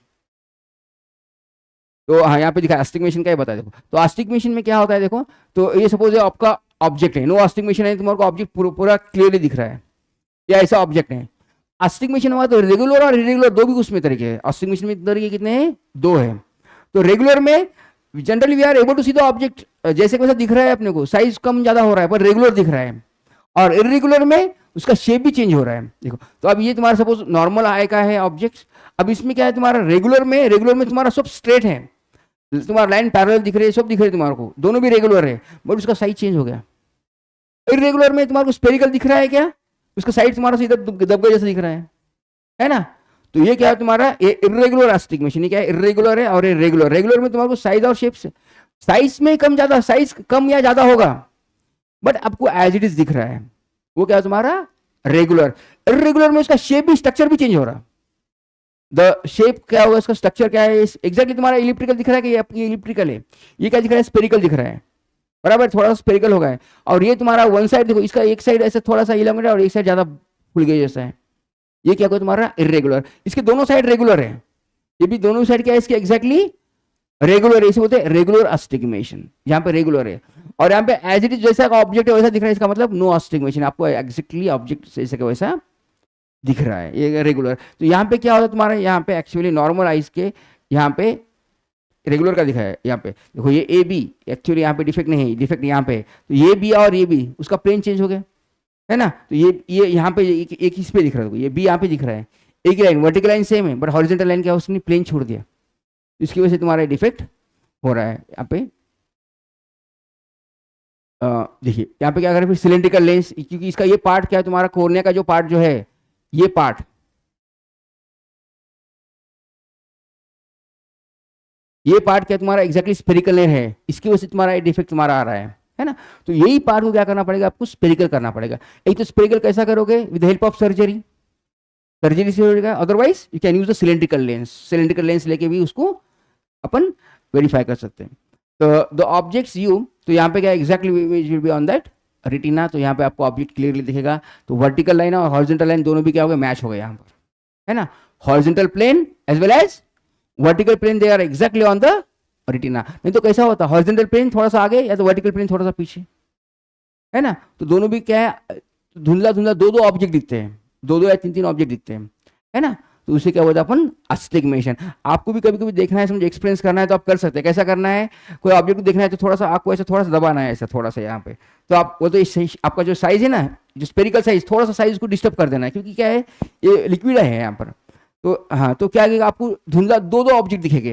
तो हाँ यहाँ पे दिखा आस्टिगमेशन का ही बता, देखो तो आस्टिगमेशन में क्या होता है, देखो तो ये सपोज आपका ऑब्जेक्ट है, नो आस्टिगमेशन है, तुम्हारे को ऑब्जेक्ट पूरा क्लियरली दिख रहा है, या ऐसा ऑब्जेक्ट है। आस्टिगमेशन हुआ तो रेगुलर और इरेगुलर दो भी उसमें तरीके हैं। आस्टिगमेशन में तरीके कितने हैं, दो है। तो रेगुलर में generally we are able to see the object, जैसे वैसा दिख रहा है अपने को, साइज कम ज्यादा हो रहा है पर रेगुलर दिख रहा है। और इरेगुलर में उसका शेप भी चेंज हो रहा है। देखो तो अब ये तुम्हारा सपोज नॉर्मल आई का है ऑब्जेक्ट, अब इसमें क्या है तुम्हारा रेगुलर में तुम्हारा सब स्ट्रेट है, तुम्हारा लाइन पैरेलल दिख रही है, सब दिख रही है तुम्हारे को, दोनों भी रेगुलर है, बट उसका साइज चेंज हो गया। इरेगुलर में तुम्हारे को स्फेरिकल दिख रहा है, क्या उसका साइड तुम्हारा सीधा दबका जैसा दिख रहा है ना। तो ये क्या है तुम्हारा इरेगुलर आस्टिगमेशन, ये क्या है इरेगुलर है। और रेगुलर, रेगुलर में तुम्हारे को साइज और शेप, साइज में कम ज्यादा, साइज कम या ज्यादा होगा बट आपको एज इट इज दिख रहा है, वो क्या है तुम्हारा रेगुलर। इरेगुलर में उसका शेप भी, स्ट्रक्चर भी चेंज हो रहा। द शेप क्या होगा, इसका स्ट्रक्चर क्या है, एग्जैक्टली तुम्हारा इलिप्टिकल दिख रहा है कि ये इलिप्टिकल है, ये क्या दिख रहा है स्फेरिकल दिख रहा है, बराबर थोड़ा सा स्फेरिकल हो गया है। और ये तुम्हारा वन साइड देखो, इसका एक साइड ऐसे थोड़ा सा इलामेंट है और एक साइड ज्यादा फुल गया जैसा है, ये क्या होगा तुम्हारा इरेगुलर। इसके दोनों साइड रेगुलर है, ये भी दोनों साइड क्या है इसके एग्जैक्टली रेगुलर है, इसे बोलते हैं रेगुलर आस्टिगमेशन, यहाँ पे रेगुलर है। और यहाँ पे एज इट इज जैसा ऑब्जेक्ट है वैसा दिख रहा है, इसका मतलब नो आस्टिगमेशन, आपको एग्जैक्टली ऑब्जेक्ट जैसे का वैसा दिख रहा है, ये रेगुलर। तो यहाँ पे क्या होता है तुम्हारा, यहाँ पे एक्चुअली नॉर्मल आइज के यहाँ पे रेगुलर का दिखा है। यहाँ पे देखो ये ए बी, एक्चुअली यहाँ पे डिफेक्ट नहीं है, डिफेक्ट यहाँ पे, तो ये बी और ये बी उसका प्लेन चेंज हो गया है ना। तो ये यहाँ पे एक इस पे दिख रहा है, ये बी यहाँ पे दिख रहा है, एक लाइन वर्टिकल लाइन सेम है बट हॉरिजॉन्टल लाइन क्या उसने प्लेन छोड़ दिया, इसकी वजह से तुम्हारा डिफेक्ट हो रहा है। यहाँ पे देखिए यहाँ पे क्या करें फिर सिलेंड्रिकल लेंस, क्योंकि इसका ये पार्ट क्या है तुम्हारा कॉर्निया का जो पार्ट जो है, ये पार्ट क्या तुम्हारा एग्जैक्टली स्फेरिकल है, इसकी वजह से तुम्हारा डिफेक्ट तुम्हारा आ रहा है ना। तो यही पार्ट को क्या करना पड़ेगा आपको, स्फेरिकल करना पड़ेगा। एक तो स्फेरिकल कैसा करोगे, with help of surgery, surgery से होगा। Otherwise you can use the cylindrical lens, cylindrical lens लेके भी उसको अपन वेरीफाई कर सकते हैं। तो द ऑब्जेक्ट्स यू, तो यहाँ पे क्या exactly will be on that retina, तो यहाँ पे आपको ऑब्जेक्ट क्लियरली दिखेगा। तो वर्टिकल लाइन और हॉरिजॉन्टल लाइन दोनों भी क्या हो गए, मैच हो गए यहाँ पर, है ना। Horizontal plane as well as vertical plane they are exactly on the retina. नहीं तो कैसा होता, हॉरिजॉन्टल प्लेन थोड़ा सा आगे या तो वर्टिकल प्लेन थोड़ा सा पीछे, है ना। तो दोनों भी क्या है धुंधला धुंधला दो ऑब्जेक्ट दिखते हैं, दो या तीन ऑब्जेक्ट दिखते हैं, है ना। तो उसे क्या बोलते हैं अपन अस्टिगमेशन। आपको भी कभी कभी देखना है, समझ एक्सपीरियंस करना है तो आप कर सकते हैं। कैसा करना है, कोई ऑब्जेक्ट को देखना है तो थोड़ा सा आपको ऐसा थोड़ा सा दबाना है, ऐसा थोड़ा सा यहाँ पे, तो आप वो तो आपका जो साइज है ना, जो स्पेरिकल साइज, थोड़ा सा साइज को डिस्टर्ब कर देना है, क्योंकि क्या है ये लिक्विड है यहाँ पर। तो हाँ, तो क्या लगेगा आपको धुंधला दो ऑब्जेक्ट दिखेंगे,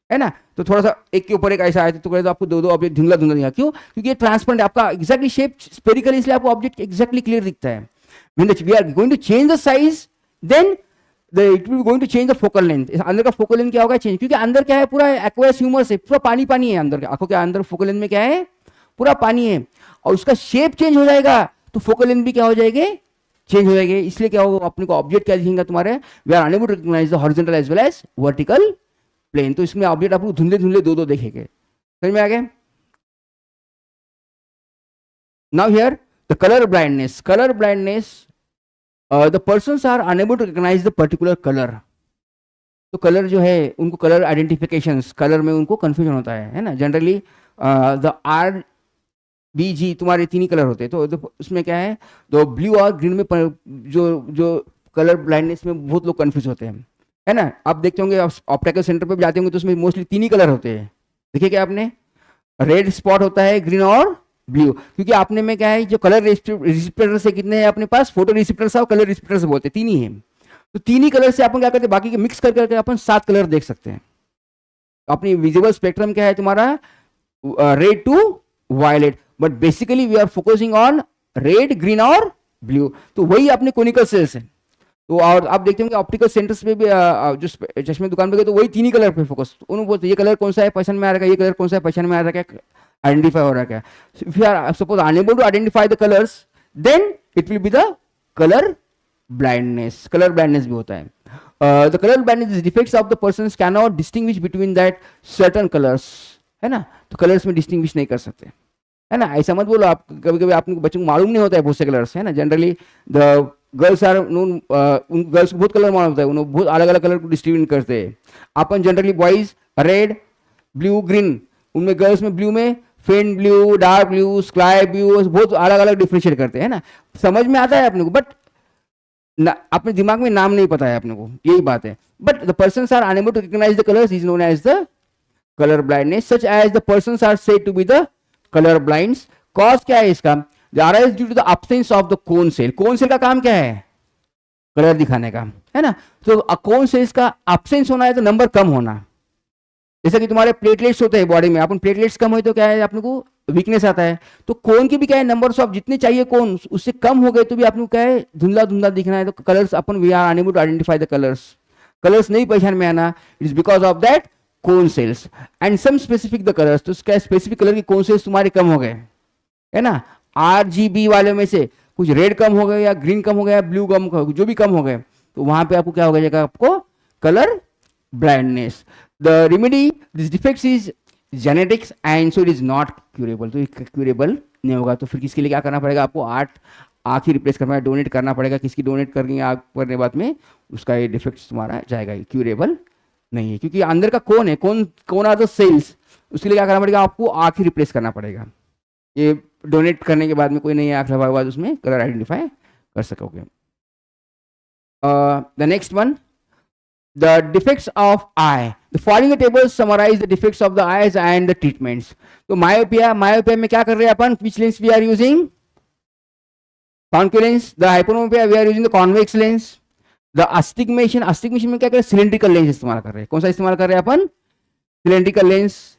है ना। तो थोड़ा सा एक के ऊपर एक ऐसा आए तो आपको दो ऑब्जेक्ट धुंधला दिखेगा। क्यों, क्योंकि ये ट्रांसपेरेंट आपका एग्जैक्टली शेप स्पेरिकल, इसलिए आपको ऑब्जेक्ट एग्जैक्टली क्लियर दिखता है। When we are going to change the size, then it will be going to change the focal length. अंदर का फोकल लेंथ क्या होगा चेंज, क्योंकि अंदर क्या है पूरा एक्वायस ह्यूमर से पूरा पानी पानी है अंदर, आंखों के अंदर फोकल लेंथ में क्या है पूरा पानी है, और उसका शेप चेंज हो जाएगा तो फोकल लेंथ भी क्या हो जाएगी, चेंज हो जाएगी। इसलिए क्या होगा अपने को ऑब्जेक्ट क्या दिखेगा तुम्हारे, we are unable to recognise the horizontal as well as vertical plane, तो इसमें ऑब्जेक्ट आपको धुंधले धुंधले दो दो देखेंगे। समझ में आ गया? Now here the colour blindness, colour blindness, the persons are unable to recognise the particular colour. तो कलर जो है उनको कलर आइडेंटिफिकेशन, कलर में उनको कंफ्यूजन होता है ना। जनरली द आर बी जी तुम्हारे तीन ही कलर होते हैं, तो उसमें क्या है, तो ब्लू और ग्रीन में जो जो कलर ब्लाइंडनेस में बहुत लोग कंफ्यूज होते हैं, है ना। आप देखते होंगे, ऑप्टिकल सेंटर पे भी जाते होंगे तो उसमें मोस्टली तीन ही कलर होते हैं। देखिए क्या आपने, रेड स्पॉट होता है, ग्रीन और ब्लू, क्योंकि आपने में क्या है, जो कलर रिसिप्टर से कितने हैं अपने पास, फोटो रिसिप्टर और कलर रिसिप्टर से बोलते हैं, तीन ही है। तो तीन ही कलर से अपन क्या करते हैं, बाकी के मिक्स कर करके अपन 7 कलर देख सकते हैं। अपनी विजिबल स्पेक्ट्रम क्या है तुम्हारा, red to violet, but basically we are focusing on red, green और ब्लू। तो वही अपने कोनिकल सेल्स है। तो और आप देखते होंगे ऑप्टिकल सेंटर्स पे भी जो चश्मे दुकान पे गए तो वही तीन ही कलर पे फोकस, उन्होंने बोलते ये कलर कौन सा है पहचान में आ रहा है, ये कलर कौन सा है पहचान में आ रहा है, क्या आइडेंटिफाई हो रहा है क्या। If you are suppose unable to identify the colours, then it will be the colour blindness. Colour blindness भी होता है। The colour blindness is defects of the persons can not distinguish between that certain colours, है ना। तो कलर्स में डिस्टिंग्विश नहीं कर सकते, है ना। ऐसा मत बोलो, आप कभी कभी आपको बच्चों को मालूम नहीं होता है बहुत से कलर्स, है ना। Generally the girls are known, उन गर्ल्स को बहुत कलर मालूम होता है, उन्हें बहुत अलग अलग कलर को डिस्ट्रीब्यूट करते हैं। अपन generally boys red, blue, green, उनमें गर्ल्स में ब्लू में faint blue, dark blue, sky blue, बहुत अलग अलग डिफ्रेंशिएट करते हैं ना। समझ में आता है अपने को, बट अपने दिमाग में नाम नहीं पता है अपने को, यही बात है। But the persons are unable to recognise the colours is known as the colour blindness, such as the persons are said to be the colour blinds. Cause क्या है इसका, arise due to the absence of the cone cell. Cone cell का काम क्या है, कलर दिखाने का, है ना। तो कोन सेल्स का एब्सेंस होना है तो नंबर कम होना। जैसा कि तुम्हारे प्लेटलेट्स होते हैं बॉडी में, अपन प्लेटलेट्स कम हुए तो क्या है, अपने को वीकनेस आता है। तो कोन की भी क्या है, नंबर्स ऑफ जितने चाहिए कोन उससे कम हो गए तो भी आपको क्या है, धुंधला धुंधला दिखना है। तो कलर्स अपन we are unable to identify the colours, colours नहीं पहचान में आना, it is because of that cone cells and some specific the colours. तो क्या स्पेसिफिक कलर के कोन सेल्स तुम्हारे कम हो गए, है ना। RGB वाले में से कुछ रेड कम हो गए या ग्रीन कम हो गया, ब्लू कम, जो भी कम हो गए, तो वहां पे आपको क्या हो जाएगा, आपको colour blindness. The remedy this defects is genetics and so it is not curable. तो क्यूरेबल नहीं होगा, तो फिर किसके लिए क्या करना पड़ेगा, आपको आँख ही रिप्लेस करना है, डोनेट करना पड़ेगा। किसकी डोनेट करेंगे आँख करने बाद में, उसका ये डिफेक्ट्स तुम्हारा जाएगा, क्यूरेबल नहीं है, क्योंकि अंदर का कौन है, कौन आर द सेल्स, उसके लिए क्या करना पड़ेगा, आपको आँख ही रिप्लेस करना पड़ेगा। ये डोनेट करने के बाद में कोई नई आँख लगा हुआ उसमें कलर आइडेंटिफाई कर सकोगे। The next one, the defects of eye. The following table summarise the defects of the eyes and the treatments. तो मायोपिया में क्या कर रहे हैं अपन, which lens we are using, concave lens. The hypermetropia we are using the convex lens. The astigmatism में क्या कर रहे हैं, सिलेंड्रिकल लेंस इस्तेमाल कर रहे हैं। कौन सा इस्तेमाल कर रहे हैं अपन, सिलेंड्रिकल लेंस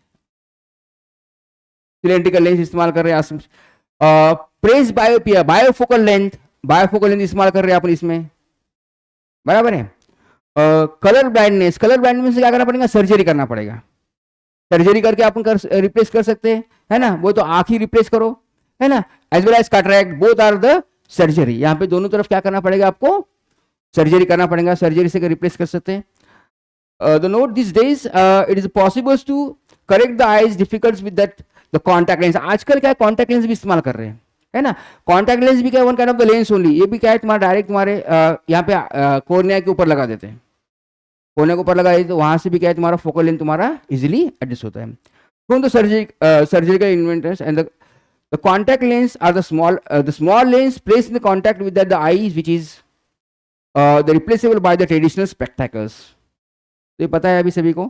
इस्तेमाल कर रहे हैं। प्रेस बायोपिया, बायोफोकल लेंथ इस्तेमाल कर रहे हैं अपन इसमें, बराबर है। कलर ब्लाइंडनेस से क्या करना पड़ेगा, सर्जरी करना पड़ेगा। सर्जरी करके अपन रिप्लेस कर सकते हैं, है ना। वो तो आँख ही रिप्लेस करो, है ना। As well as cataract, both are the surgery. यहाँ पे दोनों तरफ क्या करना पड़ेगा, आपको सर्जरी करना पड़ेगा, सर्जरी से रिप्लेस कर सकते हैं। The note this days it is possible to correct the eyes difficult with that the contact lens. आजकल क्या है, कॉन्टैक्ट लेंस भी इस्तेमाल कर रहे हैं, है ना। कॉन्टैक्ट लेंस भी क्या है, one kind of the lens only. ये भी क्या है, तुम्हारा डायरेक्ट तुम्हारे यहाँ पे कॉर्निया के ऊपर लगा देते हैं, कोने के ऊपर लगा देते, तो वहां से भी क्या है, तुम्हारा फोकल लेंथ तुम्हारा इजिली एडजस्ट होता है। From the surgical inventors and the contact lens are the small lens placed in the contact with the eyes which is the replaceable by the traditional spectacles. तो ये पता है अभी सभी को।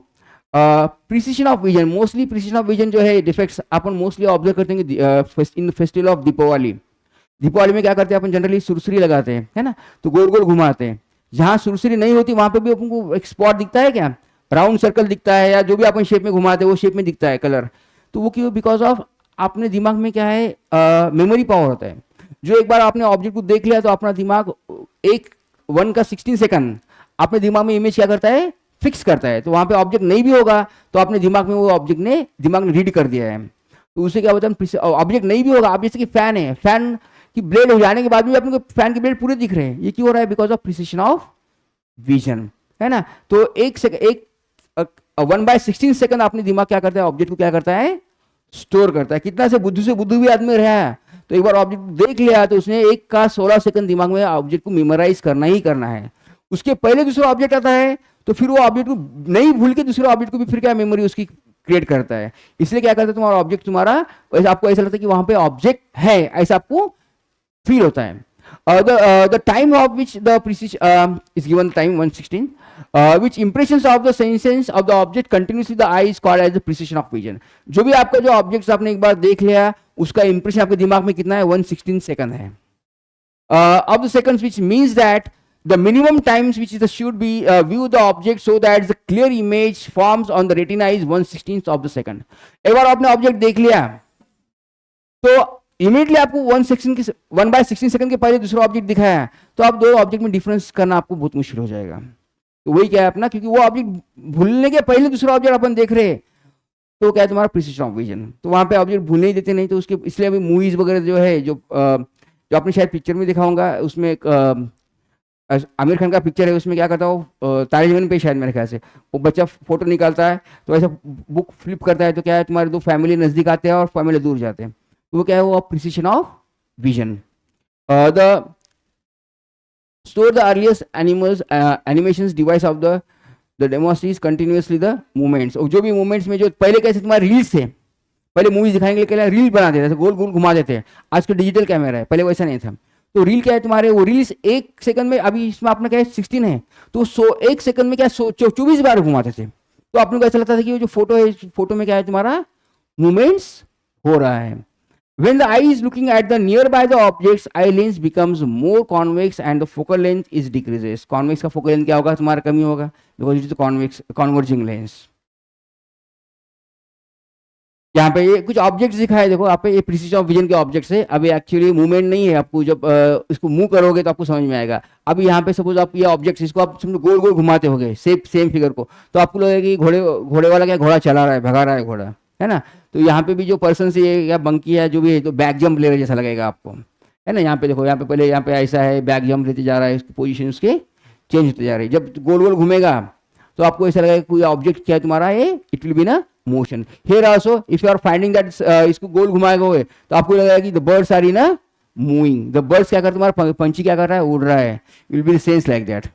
Precision of vision, mostly precision of vision जो है डिफेक्ट्स अपन मोस्टली ऑब्जर्व करते हैं in festival of Deepawali. Deepawali में क्या करते हैं अपन, जनरली सुरसुरी लगाते हैं, है ना। तो गोल गोल घुमाते हैं, जहां सुरसुरी नहीं होती वहां पे भी अपन को एक स्पॉट दिखता है, क्या राउंड सर्कल दिखता है, या जो भी अपन शेप में घुमाते हैं वो शेप में दिखता है कलर। तो वो क्यों, बिकॉज ऑफ अपने दिमाग में क्या है, मेमोरी पावर होता है। जो एक बार आपने ऑब्जेक्ट को देख लिया तो अपना दिमाग 1 का 16 सेकंड अपने दिमाग में इमेज क्या करता है, फिक्स करता है। तो वहां पे ऑब्जेक्ट नहीं भी होगा तो अपने दिमाग में वो ऑब्जेक्ट ने दिमाग ने रीड कर दिया है। तो उसे क्या होता है, ऑब्जेक्ट नहीं भी होगा, आप जैसे कि फैन है, फैन की ब्लेड हो जाने के बाद भी अपने को फैन की ब्लेड पूरे दिख रहे हैं। ये क्यों हो रहा है, because of precision of vision, है ना। तो एक 1/16 सेकंड अपने दिमाग क्या करता है, ऑब्जेक्ट को क्या करता है, स्टोर करता है। कितना से बुद्धू भी आदमी रहा है, तो एक बार ऑब्जेक्ट देख लिया तो उसने 1 का 16 सेकंड दिमाग में ऑब्जेक्ट को मेमोराइज करना ही करना है। उसके पहले दूसरा ऑब्जेक्ट आता है तो फिर वो ऑब्जेक्ट को नहीं भूल के दूसरे ऑब्जेक्ट को भी फिर क्या मेमोरी उसकी क्रिएट करता है। इसलिए क्या करता है, तुम्हारा ऑब्जेक्ट तुम्हारा वैसे आपको ऐसा लगता है कि वहां पे ऑब्जेक्ट है, ऐसा आपको फील होता है। The time of which the precision is given time 116, which impressions of the senses of the object continuously the eye is called as the precision of vision. जो भी आपका जो ऑब्जेक्ट आपने एक बार देख लिया उसका इंप्रेशन आपके दिमाग में कितना है, 116 सेकंड है। Of the seconds, which means that the minimum times which is should be view the object so that the clear image forms on the retina is 1/16 of the second. एक बार आपने ऑब्जेक्ट देख लिया तो इमीडिएटली आपको 1/16 सेकंड के पहले दूसरा ऑब्जेक्ट दिखाया तो आप दो ऑब्जेक्ट में डिफरेंस करना आपको बहुत मुश्किल हो जाएगा। तो वही क्या है अपना, क्योंकि वो ऑब्जेक्ट भूलने के पहले दूसरा ऑब्जेक्ट अपन देख रहे हैं तो क्या है तुम्हारा प्रिसिशन ऑफ विजन। तो वहां पे ऑब्जेक्ट भूलने ही देते नहीं, तो उसके इसलिए अभी मूवीज वगैरह जो है जो आपने शायद पिक्चर में देखा होगा, उसमें आमिर खान का पिक्चर है, उसमें क्या करता है तारे जमीन पे शायद मेरे ख्याल से वो बच्चा फोटो निकालता है तो ऐसा बुक फ्लिप करता है तो क्या है तुम्हारे दो फैमिली नजदीक आते हैं और फैमिली दूर जाते हैं, तो वो क्या है वो precision of vision. The store the earliest animations device of the demonstrates continuously the movements. जो भी मूवमेंट्स में जो पहले कैसे तुम्हारे रील्स थे, पहले मूवीज दिखाएंगे के लिए रील बना देते थे, गोल गोल घुमा देते हैं, आज तो डिजिटल कैमरा है, पहले वैसा नहीं था। तो रील क्या है तुम्हारे, वो रील्स 1 सेकंड में, अभी इसमें आपने क्या है 16 है तो 1 सेकंड में क्या 24 बार घुमाते थे, तो आपने को ऐसा लगता था कि वो जो फोटो है फोटो में क्या है तुम्हारा मूवमेंट्स हो रहा है। When the eye is looking at the nearby the objects, eye lens becomes more convex and the focal length is decreases. Convex का focal length क्या होगा तुम्हारा, कमी होगा, because it is convex converging lens. यहाँ पे ये कुछ ऑब्जेक्ट्स दिखाए, देखो आप पे ये प्रिसिशन ऑफ विजन के ऑब्जेक्ट्स है। अभी एक्चुअली मूवमेंट नहीं है, आपको जब इसको मूव करोगे तो आपको समझ में आएगा। अभी यहाँ पे सपोज आप ये ऑब्जेक्ट्स इसको आप समझो गोल गोल घुमाते होगे सेम फिगर को, तो आपको लगेगा कि घोड़े वाला क्या घोड़ा चला रहा है, भगा रहा है घोड़ा, है ना। तो यहाँ पे भी जो पर्सन से ये या बंकी है जो भी है तो बैक जंप ले रहे जैसा लगेगा आपको, है ना। यहाँ पे देखो, यहाँ पे पहले यहाँ पे ऐसा है, बैक जंप लेते जा रहा है, इसकी पोजीशन उसके चेंज होते जा रही है। जब गोल गोल घूमेगा तो आपको ऐसा लगेगा कोई ऑब्जेक्ट क्या है तुम्हारा, ये इट विल बी ना motion. Here also if you are finding that इसको गोल घुमाएगा हुए तो आपको लगेगा कि the birds are in a moving, the birds क्या कर तुम्हारा पंछी क्या कर रहा है, उड़ रहा है, will be the sense like that.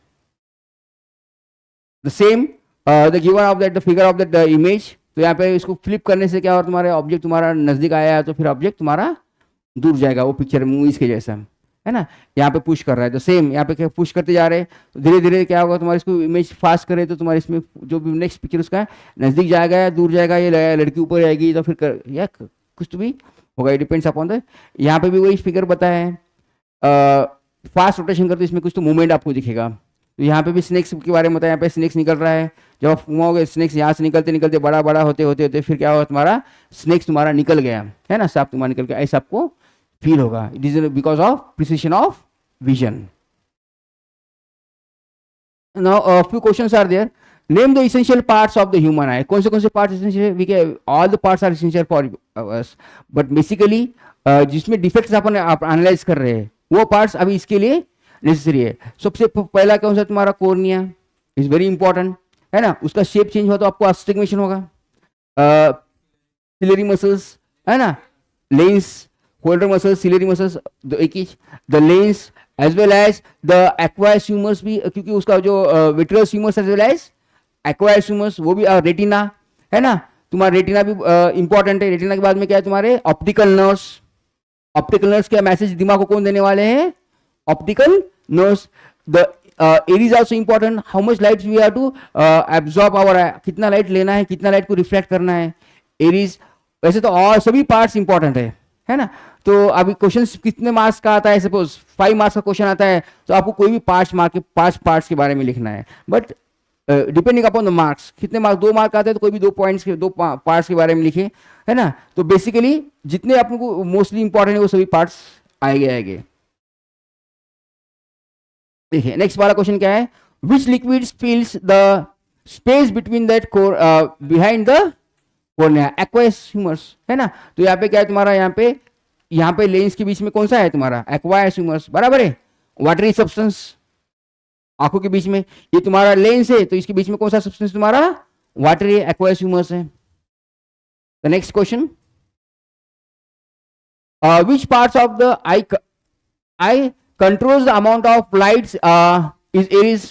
The same the given of that the figure of that image, तो यहाँ पे इसको फ्लिप करने से क्या और तुम्हारे ऑब्जेक्ट तुम्हारा नजदीक आया है तो फिर ऑब्जेक्ट तुम्हारा दूर जाएगा, वो पिक्चर मूवीज के जैसा, है ना। यहाँ पे पुश कर रहा है तो सेम यहाँ पे क्या पुश करते जा रहे हैं तो धीरे धीरे क्या होगा तुम्हारे इसको इमेज फास्ट करे तो तुम्हारे इसमें जो भी नेक्स्ट पिक्चर उसका है नजदीक जाएगा या दूर जाएगा, ये लड़की ऊपर जाएगी तो फिर या कुछ तो भी होगा, डिपेंड्स अपॉन द। यहाँ पे भी वही फिगर बताया है, फास्ट रोटेशन करते इसमें कुछ तो मूवमेंट आपको दिखेगा। तो यहाँ पे भी स्नेक्स के बारे में बताया, यहाँ पे स्नेक्स निकल रहा है, जब आप घुमाओगे स्नेक्स यहाँ से निकलते निकलते बड़ा बड़ा होते होते होते फिर क्या होगा तुम्हारा स्नेक्स तुम्हारा निकल गया, है ना, सांप तुम्हारा निकल गया, ऐसा आपको फील होगा। It is because of precision of vision. Now few questions are there. Name the essential parts of the human eye. कौन से parts essential, we can all the parts are essential for us, but basically जिसमें डिफेक्ट्स अपन आप एनालाइज कर रहे हैं वो पार्ट्स अभी इसके लिए नेसेसरी है। सबसे पहला कौन सा तुम्हारा कोर्निया इज वेरी इंपॉर्टेंट, है ना। उसका शेप चेंज हुआ तो आपको अस्टिग्मेशन होगा। सिलरी मसल्स, है ना, lens, holder muscles, ciliary muscles एक ही, the lens as well as the aqueous humours भी, क्योंकि उसका जो vitreous humours as well as aqueous humours वो भी, रेटिना, है ना, तुम्हारा रेटिना भी इंपॉर्टेंट है। रेटिना के बाद में क्या है तुम्हारे ऑप्टिकल नर्व्स। ऑप्टिकल नर्व्स क्या मैसेज दिमाग को कौन देने वाले हैं, optical nerves. The air is also important, how much light we are to absorb our, कितना लाइट लेना है, कितना लाइट को रिफ्लेक्ट करना है, एरीज। वैसे तो और सभी पार्ट्स इंपॉर्टेंट है ना। तो अभी क्वेश्चन कितने मार्क्स का आता है, सपोज 5 मार्क्स का क्वेश्चन आता है तो आपको कोई भी 5 पार्ट्स के बारे में लिखना है, but depending upon the marks, कितने मार्क्स 2 मार्क आते हैं तो कोई भी 2 पॉइंट्स के 2 पार्ट्स के बारे में लिखे, है ना। तो बेसिकली जितने अपने को मोस्टली इंपॉर्टेंट है वो सभी पार्ट्स आएंगे। देखिए नेक्स्ट वाला क्वेश्चन क्या है, विच liquid fills the space between that behind the cornea, aqueous humours, है ना। तो यहाँ पे क्या है तुम्हारा, यहाँ पे लेंस के बीच में कौन सा है तुम्हारा, एक्वायस ह्यूमर्स, बराबर है। वाटरी सब्सटेंस आंखों के बीच में, ये तुम्हारा लेंस है तो इसके बीच में कौन सा सब्सटेंस तुम्हारा, वाटरी एक्वायस ह्यूमस है. The next question, which parts of the eye controls the amount of lights is iris.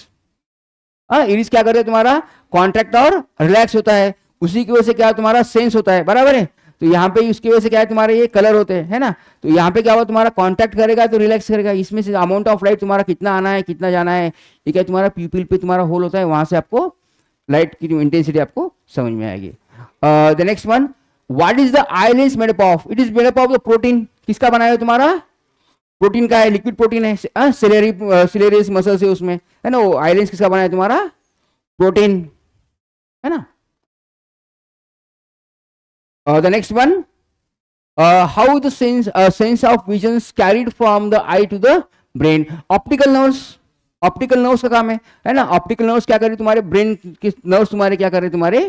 Iris क्या करता है तुम्हारा, कॉन्ट्रैक्ट और रिलैक्स होता है, उसी की वजह से क्या तुम्हारा सेंस होता है, बराबर है. तो यहाँ पे उसकी वजह से क्या है तुम्हारे ये कलर होते हैं, है ना. तो यहाँ पे क्या हुआ तुम्हारा कॉन्ट्रैक्ट करेगा तो रिलैक्स करेगा, इसमें से अमाउंट ऑफ लाइट तुम्हारा कितना आना है कितना जाना है, ये क्या तुम्हारा प्यूपिल पे तुम्हारा होल होता है, वहां से आपको लाइट की इंटेंसिटी आपको समझ में आएगी. The next one, what is the eye lens made up of. It is made up of the protein. किसका बनाया है तुम्हारा, प्रोटीन का है, लिक्विड प्रोटीन है, सिलेरियस मसल से उसमें, है ना. वो आई लेंस किसका बनाया है तुम्हारा, प्रोटीन, है ना. The next one, how the sense of vision is carried from the eye to the brain. Optical nerves, optical nerves का काम है ना. ऑप्टिकल नर्व्स क्या करे तुम्हारे ब्रेन के नर्व्स तुम्हारे क्या करे तुम्हारे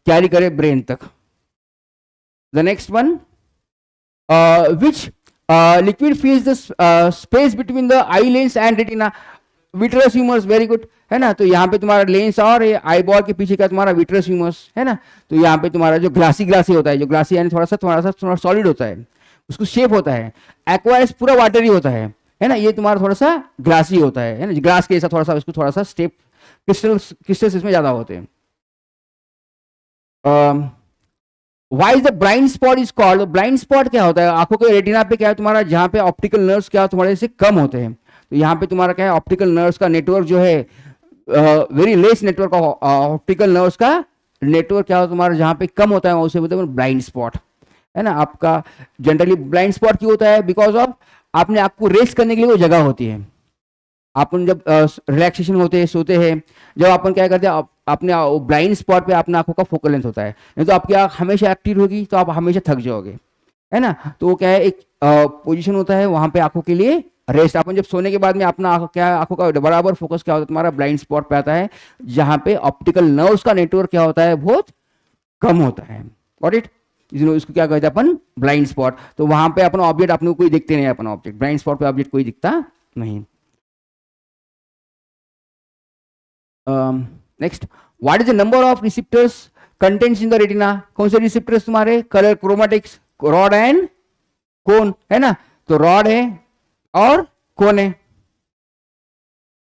कैरी करे ब्रेन तक. The next one, which liquid fills the space between the eye lens and retina. Vitreous humorous, very good, है ना. तो यहाँ पे तुम्हारा लेंस और आई बॉल के पीछे का तुम्हारा विट्रस ह्यूमरस, है ना. तो यहाँ पे तुम्हारा जो ग्लासी होता है, जो ग्लासी यानी थोड़ा सॉलिड होता है, उसको शेप होता है. एक्वायस पूरा वाटरी होता है ना. ये तुम्हारा थोड़ा सा ग्लासी होता है ना, ग्लास के जैसा थोड़ा सा, उसको थोड़ा सा स्टेप क्रिस्टल्स इसमें ज्यादा होते हैं. Why is the blind spot is called. Blind spot क्या होता है, आंखों के रेटिना पे क्या है तुम्हारा, जहाँ पे ऑप्टिकल नर्व्स क्या तुम्हारे से कम होते हैं. तो यहाँ पे तुम्हारा क्या है, ऑप्टिकल नर्व्स का नेटवर्क जो है very less network optical nerves का नेटवर्क क्या होता है तुम्हारा, जहाँ पे कम होता है उसे बोलते हैं ब्लाइंड स्पॉट, है ना. आपका जनरली ब्लाइंड स्पॉट क्यों होता है, बिकॉज ऑफ आपने आपको रेस्ट करने के लिए वो जगह होती है. अपन जब रिलैक्सेशन होते हैं, सोते हैं, जब अपन क्या करते हैं, अपने ब्लाइंड स्पॉट पे अपने आंखों का फोकल लेंथ होता है. नहीं तो आपकी आंख हमेशा एक्टिव होगी तो आप हमेशा थक जाओगे, है ना. तो वो क्या है, एक पोजीशन होता है वहां पे आंखों के लिए रेस्ट. अपन जब सोने के बाद में अपना आंखों का बराबर फोकस क्या होता है तुम्हारा ब्लाइंड स्पॉट पे आता है, जहां पे ऑप्टिकल नर्व्स का नेटवर्क क्या होता है बहुत कम होता है. Got it. इसको क्या कहते हैं अपन, ब्लाइंड स्पॉट. तो वहां पे अपन ऑब्जेक्ट अपने कोई दिखते नहीं, अपन ऑब्जेक्ट ब्लाइंड स्पॉट पे ऑब्जेक्ट कोई दिखता नहीं. Next, what is the number of receptors contents in the retina. कौन से रिसेप्टर्स तुम्हारे, कलर क्रोमेटिक्स, रॉड एंड कोन, है ना. तो रॉड है और कोन है,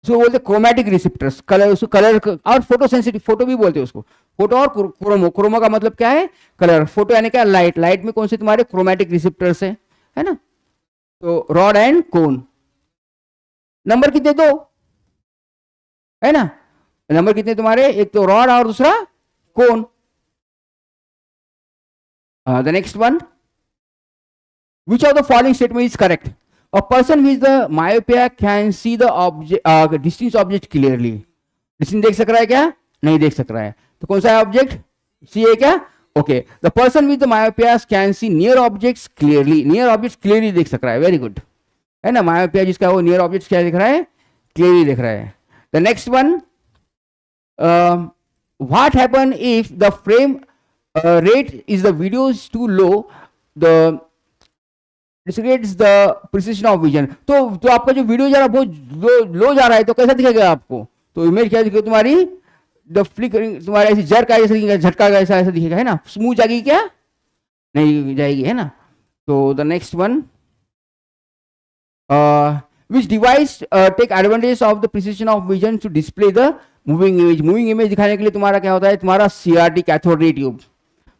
उसको बोलते क्रोमैटिक रिसेप्टर्स. कलर, उसको कलर और फोटो सेंसिटिव, फोटो भी बोलते हैं उसको. फोटो और क्रोमो, क्रोमो का मतलब क्या है, कलर. फोटो यानी क्या, लाइट. लाइट में कौन से तुम्हारे क्रोमैटिक रिसेप्टर्स है ना. तो रॉड एंड कोन. नंबर कितने, दो, है ना. नंबर कितने तुम्हारे, एक तो रॉड और दूसरा cone. The next one, which of the following statement is correct. A person with the myopia can see the object, distance object clearly. Distance देख सक रहा है क्या, नहीं देख सक रहा है. तो कौन सा है ऑब्जेक्ट, सी है क्या. Okay. The person with the myopia can see near objects clearly. Near objects clearly देख सक रहा है, वेरी गुड, है ना. मायोपिया जिसका वो नियर ऑब्जेक्ट्स क्या दिख रहा है, क्लियरली देख रहा है. The next one, what happen if the frame rate is the video is too low, the degrades the precision of vision. तो आपका जो वीडियो जा रहा है बहुत लो जा रहा है, तो कैसा दिखेगा आपको, तो इमेज क्या दिखेगी तुम्हारी, द फ्लिकरिंग तुम्हारी ऐसी जर का जैसा दिखेगा, झटका का ऐसा दिखेगा, है ना. स्मूथ जाएगी क्या, नहीं जाएगी, है ना. तो the next one, which device take advantage of the precision of vision to display the moving image. Moving image दिखाने के लिए तुम्हारा क्या होता है, तुम्हारा CRT, कैथोड रे ट्यूब.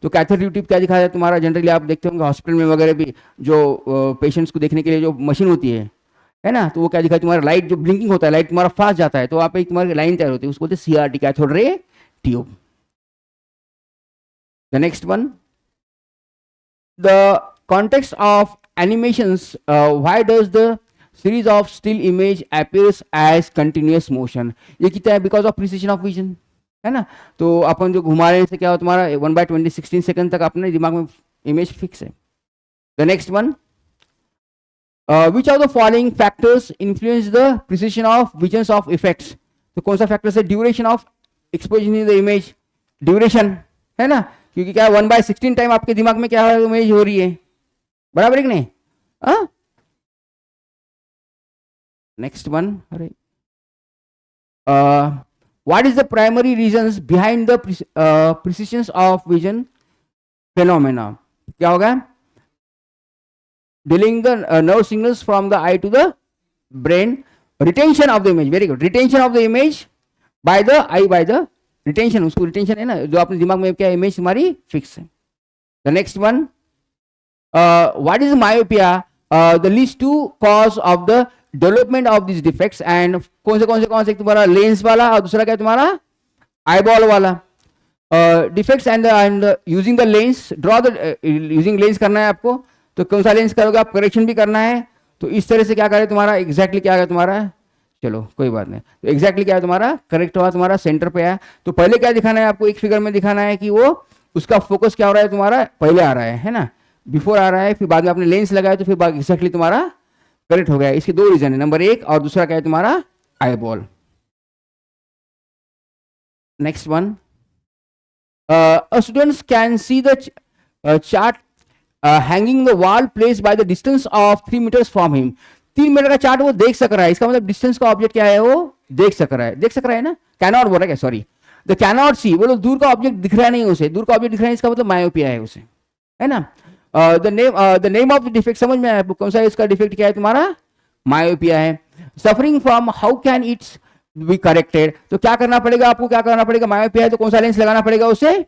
तो कैथोड रे ट्यूब क्या दिखाता है तुम्हारा, जनरली आप देखते होंगे हॉस्पिटल में वगैरह भी, जो पेशेंट्स को देखने के लिए जो मशीन होती है ना. तो वो क्या दिखाता है तुम्हारा, लाइट जो ब्लिंकिंग होता है, लाइट तुम्हारा फास्ट जाता है, तो वहाँ पे तुम्हारी लाइन तैयार होती है, उसको बोलते हैं CRT, cathode ray tube. The next one, the context of animations, why does the series of still image appears as continuous motion. ये कितना है, because of precision of vision, है ना. तो अपन जो घुमा रहे हैं क्या हो तुम्हारा 1/20 16 सेकंड तक अपने दिमाग में इमेज फिक्स है. The next one, which of the following factors influence the precision of visions of effects. तो कौन सा फैक्टर है, duration of exposure in the image, duration, है ना. क्योंकि क्या 1/16 टाइम आपके दिमाग में क्या इमेज हो रही है, बराबर है कि नहीं. नेक्स्ट वन, अरे what is the primary reasons behind the precision of vision phenomena? क्या होगा? dealing the nerve signals from the eye to the brain, retention of the image, very good, retention of the image by the eye, by the retention, उसको retention है ना, जो अपने दिमाग में क्या image हमारी fix है. The next one, what is myopia? The least to cause of the development of these defects, and कौन से तुम्हारा लेंस वाला और दूसरा क्या तुम्हारा eyeball वाला. Defects and using the lens, draw the using lens करना है आपको, तो कौन सा लेंस करोगे आप? करेक्शन भी करना है. तो इस तरह से क्या करे तुम्हारा एग्जैक्टली क्या है तुम्हारा, चलो कोई बात नहीं, तो एग्जैक्टली क्या है तुम्हारा करेक्ट हुआ, तुम्हारा सेंटर पे है. तो पहले क्या दिखाना है आपको? एक फिगर में दिखाना है कि वो उसका फोकस क्या हो रहा है तुम्हारा, पहले आ रहा है ना, बिफोर आ रहा है, फिर बाद में आपने लेंस लगाया तो फिर एग्जैक्टली तुम्हारा करेक्ट हो गया. इसके दो रीजन है, नंबर एक, और दूसरा क्या है तुम्हारा eye ball. Next one, students can see the chart hanging the wall place by the distance of 3 metres from him. 3 metre का चार्ट वो देख सक रहा है, इसका मतलब डिस्टेंस का ऑब्जेक्ट क्या है, वो देख सक रहा है ना. कैनॉट बोल रहा है, सॉरी, द कैनॉट सी, बोलो दूर का ऑब्जेक्ट दिख रहा नहीं उसे, दूर का ऑब्जेक्ट दिख रहा है, इसका मतलब मायोपिया है उसे, है ना. The name of the defect समझ में आया आपको? कौन सा इसका डिफेक्ट क्या है तुम्हारा? मायोपिया है. Suffering from, how can it's be corrected? तो क्या करना पड़ेगा आपको, क्या करना पड़ेगा? मायोपिया है तो कौन सा लेंस लगाना पड़ेगा उसे?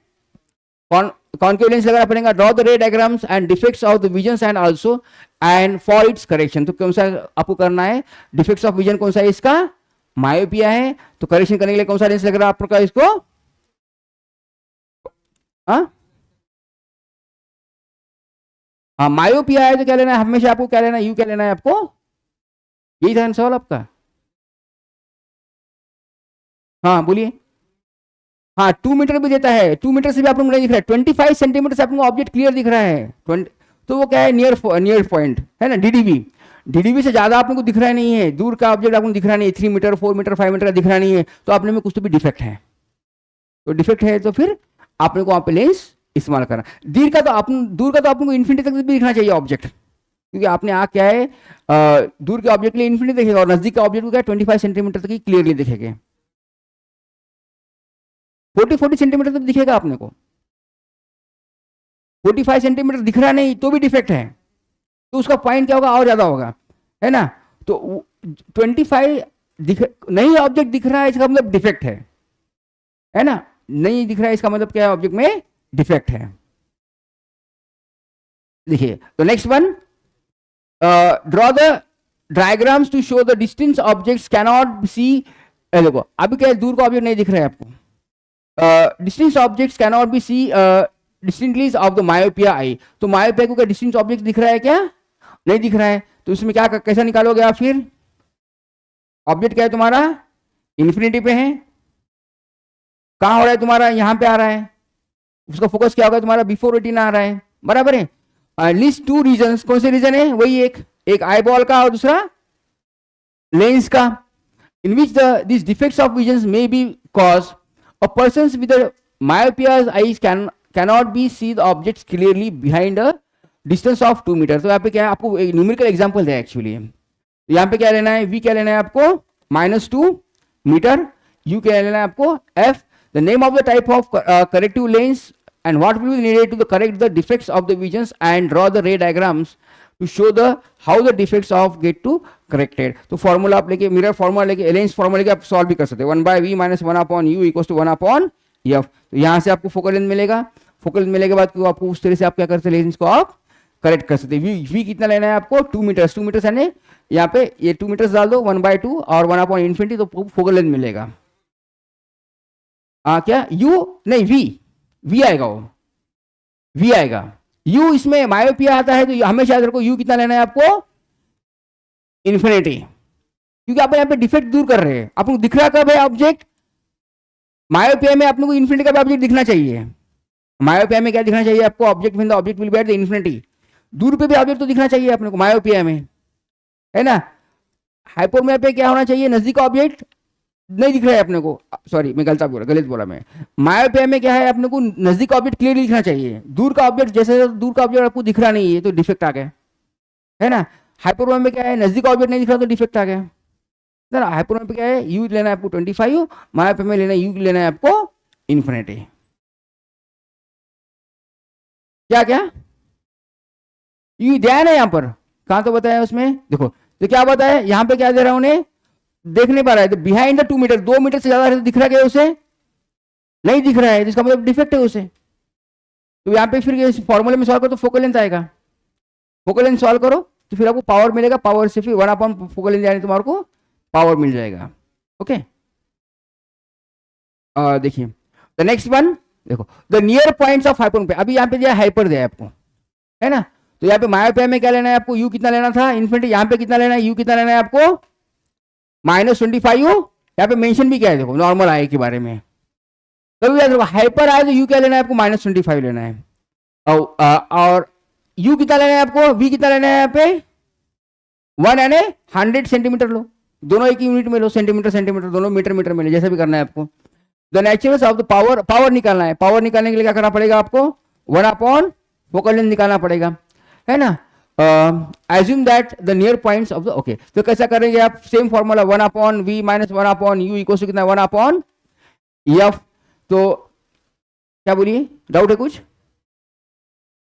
कॉनकेव लेंस लगाना पड़ेगा. ड्रॉ द रे diagrams and defects of the vision and also and for its correction. तो कौन सा आपको करना है? डिफेक्ट्स ऑफ विजन कौन सा है इसका? मायोपिया है. तो करेक्शन करने के लिए कौन सा लेंस लग रहा है आपका इसको? हाँ, मायोपिया है तो क्या लेना है हमेशा आपको? क्या लेना है? यू क्या लेना है आपको? यही था सवाल आपका. हाँ बोलिए. हाँ 2 मीटर भी देता है, 2 मीटर से भी आप लोग नहीं दिख रहा है, 25 सेंटीमीटर से आपको ऑब्जेक्ट क्लियर दिख रहा है. 20, तो वो क्या है? नियर पॉइंट है ना, डीडीवी से ज्यादा आपको दिख रहा नहीं है, दूर का ऑब्जेक्ट आपको दिख रहा नहीं है, 3 मीटर 4 मीटर 5 मीटर का दिख रहा नहीं है, तो आपने में कुछ तो भी डिफेक्ट है. तो डिफेक्ट है तो फिर आपने को वहां पे लेंस इस्तेमाल करना. दूर का तो आपको इन्फिनिटी तक भी दिखना चाहिए ऑब्जेक्ट, क्योंकि आपने आ क्या है दूर के ऑब्जेक्ट के लिए इन्फिनिटी देखेगा, और नजदीक का ऑब्जेक्ट को क्या 25 सेंटीमीटर तक ही क्लियरली दिखेगा. 40 सेंटीमीटर तक दिखेगा आपने को, 45 सेंटीमीटर दिख रहा नहीं तो भी डिफेक्ट है, तो उसका पॉइंट क्या होगा? और ज्यादा होगा, है ना. तो 25 नहीं ऑब्जेक्ट दिख रहा है, इसका मतलब डिफेक्ट है ना. नहीं दिख रहा है इसका मतलब क्या है? ऑब्जेक्ट में डिफेक्ट है. देखिए तो next one, draw the diagrams to show the distance objects cannot see. देखो अभी क्या दूर का ऑब्जेक्ट नहीं दिख रहा है आपको, distance objects cannot be see distinctly of the myopia eye. तो मायोपिया को क्या डिस्टेंस ऑब्जेक्ट दिख रहा है क्या? नहीं दिख रहा है. तो उसमें क्या कैसा निकालोगे आप? फिर ऑब्जेक्ट क्या है तुम्हारा? इन्फिनिटी पे है. कहां हो रहा है तुम्हारा? यहां पे आ रहा है. उसका फोकस क्या होगा तुम्हारा? बिफोर रेटिना आ रहा है, बराबर है. List 2 reason. कौन से रीजन है? वही एक आई बॉल का और दूसरा लेंस का. In which this defects of vision may be cause a persons with a myopia's eyes cannot be see the objects clearly behind a distance of 2 metre. तो यहाँ पे क्या है? आपको एक न्यूमेरिकल एग्जांपल है एक्चुअली. यहाँ पे क्या लेना है? v क्या लेना है आपको? -2 मीटर. u क्या लेना है आपको? f. the name of the type of corrective lens and what will be needed to correct the defects of the visions and draw the ray diagrams to show the how the defects of get to corrected. तो फॉर्मूला आप लेके, मिरर फॉर्मूला लेके, लेंस फॉर्मूला लेके आप सॉल्व भी कर सकते हैं. 1/v - 1/u = 1/f. तो यहाँ से आपको फोकल लेंथ मिलेगा. फोकल लेंथ मिलने के बाद आपको उस तरह से आप क्या करते हैं? लेंस को आप करेक्ट कर सकते हैं. v कितना लेना है आपको? 2 मीटर्स. 2 मीटर्स यानी यहाँ पे ये 2 मीटर्स डाल दो, 1/2 और 1/∞, तो फोकल लेंथ मिलेगा. क्या u नहीं v आएगा, वो v आएगा. u इसमें मायोपिया आता है तो हमेशा याद रखो u कितना लेना है आपको? इन्फिनिटी. क्योंकि आप यहाँ पे डिफेक्ट दूर कर रहे हैं. आपको दिख रहा कब है ऑब्जेक्ट? मायोपिया में आपको इन्फिनिटी का भी ऑब्जेक्ट दिखना चाहिए. मायोपिया में क्या दिखना चाहिए आपको? Object with the object will B at the infinity. दूर पे भी ऑब्जेक्ट तो दिखना चाहिए अपने को मायोपिया में, है ना. हाइपोमिया क्या होना चाहिए? नजदीक का ऑब्जेक्ट नहीं दिख रहा है अपने को. सॉरी मैं गलत बोला मैं. मायोपिया में क्या है? अपने को नजदीक का ऑब्जेक्ट क्लियरली दिखना चाहिए. दूर का ऑब्जेक्ट जैसे दूर का ऑब्जेक्ट आपको दिख रहा नहीं है तो डिफेक्ट आ गया, है ना. हाइपोमिया में क्या है? नजदीक ऑब्जेक्ट नहीं दिख रहा तो डिफेक्ट आ गया. सर हाइपरबोला पे क्या है, यू लेना है आपको 25, मायोपिया में लेना यू लेना है आपको इन्फिनिटी। क्या क्या यू दिया है ना यहाँ पर, कहाँ तो बताया उसमें, देखो तो क्या बताया यहाँ पे, क्या दे रहा हूँ उन्हें, देख नहीं पा रहा है, बिहाइंड द 2 मीटर, 2 मीटर से ज्यादा दिख रहा है उसे, नहीं दिख रहा है, जिसका मतलब डिफेक्ट है उसे। तो यहाँ पे फिर फॉर्मूले में सॉल्व करो तो फोकल लेंथ आएगा, फोकल लेंथ सॉल्व करो तो फिर आपको पावर मिलेगा, पावर से फिर 1 अपॉन फोकल लेंथ यानी तुम्हारे को पावर मिल जाएगा। ओके देखिए द नेक्स्ट वन, देखो the near points of hyper, अभी यहाँ पे दिया हाइपर दिया है आपको, है ना, तो यहाँ पे मायोपिया में क्या लेना है आपको, यू कितना लेना था इन्फिनिटी, यहाँ पे कितना लेना है, यू कितना लेना है आपको -25, यहाँ पे मेंशन भी क्या है, देखो नॉर्मल आई के बारे में, कभी याद रखो हाइपर आए तो यू क्या लेना है आपको -25 लेना है, और यू कितना लेना है आपको, वी कितना लेना है यहाँ पे 1 यानी 100 सेंटीमीटर लो, दोनों एक यूनिट में लो, सेंटीमीटर सेंटीमीटर दोनों मीटर मीटर में लो, जैसा भी करना है आपको। The naturals of the power, power निकालना है, पावर निकालने के लिए क्या करना पड़ेगा आपको 1 अपॉन फोकल लेंथ निकालना पड़ेगा, है ना। Assume that the near points of the, okay तो कैसा करेंगे आप, same formula 1 upon v minus 1 upon u equal to कितना 1 अपॉन एफ, तो क्या बोलिए डाउट है कुछ,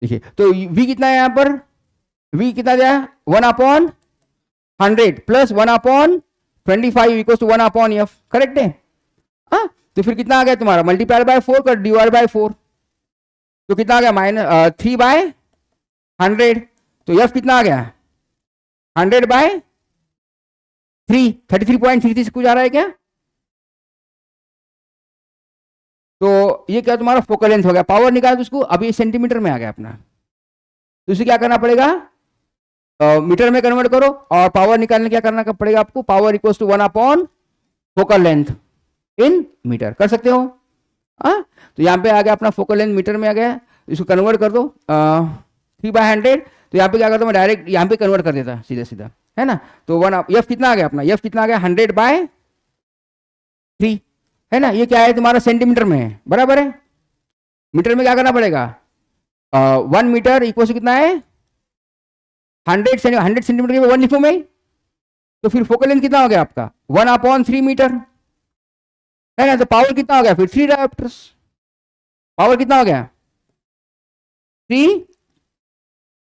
देखिए तो v कितना है यहाँ पर, v कितना दिया 1 upon 100 plus 1 upon 25 equal to 1 upon f, correct है। हाँ तो फिर कितना आ गया तुम्हारा, मल्टीप्लाई बाय 4 कर डिवाइड बाय 4, तो कितना आ गया -3/100, तो एफ कितना आ गया 100/3, 33.33 से कुछ आ रहा है क्या, तो ये क्या तुम्हारा फोकल लेंथ हो गया, पावर निकाल तो उसको, अभी सेंटीमीटर में आ गया अपना, तो इसे क्या करना पड़ेगा मीटर में कन्वर्ट करो, और पावर निकालने क्या करना पड़ेगा आपको, power equals to 1 upon focal length in metre, कर सकते हो। तो यहाँ पे आ गया अपना फोकल लेंथ मीटर में आ गया, इसको कन्वर्ट कर दो 3/100, तो यहाँ पे क्या करता हूँ डायरेक्ट यहाँ पे कन्वर्ट कर देता सीधा सीधा, है ना, तो 1 एफ कितना आ गया अपना, एफ कितना आ गया 100/3, है ना, ये क्या है तुम्हारा सेंटीमीटर में है, बराबर है, मीटर में क्या करना पड़ेगा 1 मीटर इक्वल टू कितना है 100 सेंटीमीटर में 1 लिखूं मैं, तो फिर फोकल लेंथ कितना हो गया आपका 1/3 मीटर, है ना, तो पावर कितना हो गया फिर 3 डायोप्टर्स, पावर कितना हो गया 3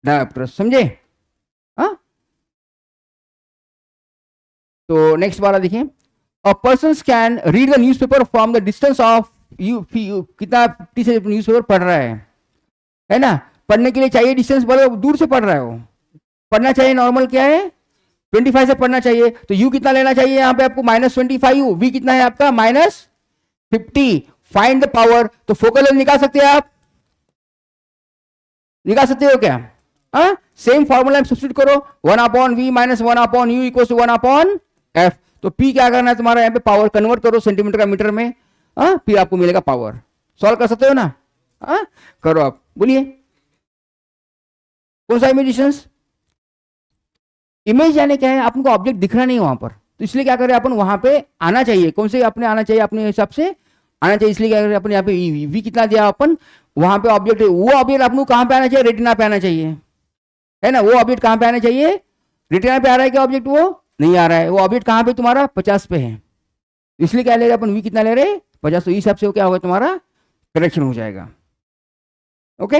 डायोप्टर्स, समझे। हाँ तो नेक्स्ट वाला देखिए, अ person can read the newspaper from the distance of you, कितना 50 से न्यूज़पेपर पढ़ रहा है ना, पढ़ने के लिए चाहिए डिस्टेंस, बोलो दूर से पढ़ रहा है वो, पढ़ना चाहिए नॉर्मल क्या है 25 से पढ़ना चाहिए, तो यू कितना लेना चाहिए यहाँ पे आपको -25, वी कितना है आपका -50, फाइंड द पावर, तो फोकल लेंथ निकाल सकते हैं आप, निकाल सकते हो क्या, सेम फॉर्मूला में सब्स्टिट्यूट करो 1 upon v minus 1 upon u equal to 1 upon f, तो पी क्या करना है तुम्हारा यहाँ पे पावर कन्वर्ट करो सेंटीमीटर का मीटर में, फिर आपको मिलेगा पावर, सॉल्व कर सकते हो ना, करो आप बोलिए कौन सा इमेजिशंस, इमेज यानी क्या है आपको ऑब्जेक्ट दिख रहा नहीं वहां पर, तो इसलिए क्या करें अपन वहां पे आना चाहिए, कौन से अपने आना चाहिए अपने हिसाब से आना चाहिए, इसलिए क्या करें अपन यहाँ पे वी कितना दिया अपन, वहां पे ऑब्जेक्ट है, वो ऑब्जेक्ट अपन को कहाँ पे आना चाहिए रेटिना पे आना चाहिए, है ना, वो ऑब्जेक्ट कहाँ पे आना चाहिए रेटिना पे आ रहा है क्या ऑब्जेक्ट, वो नहीं आ रहा है, वो ऑब्जेक्ट कहाँ पे तुम्हारा 50 पे है, इसलिए क्या ले रहे अपन वी कितना ले रहे 50, तो इस हिसाब से क्या होगा तुम्हारा करेक्शन हो जाएगा। ओके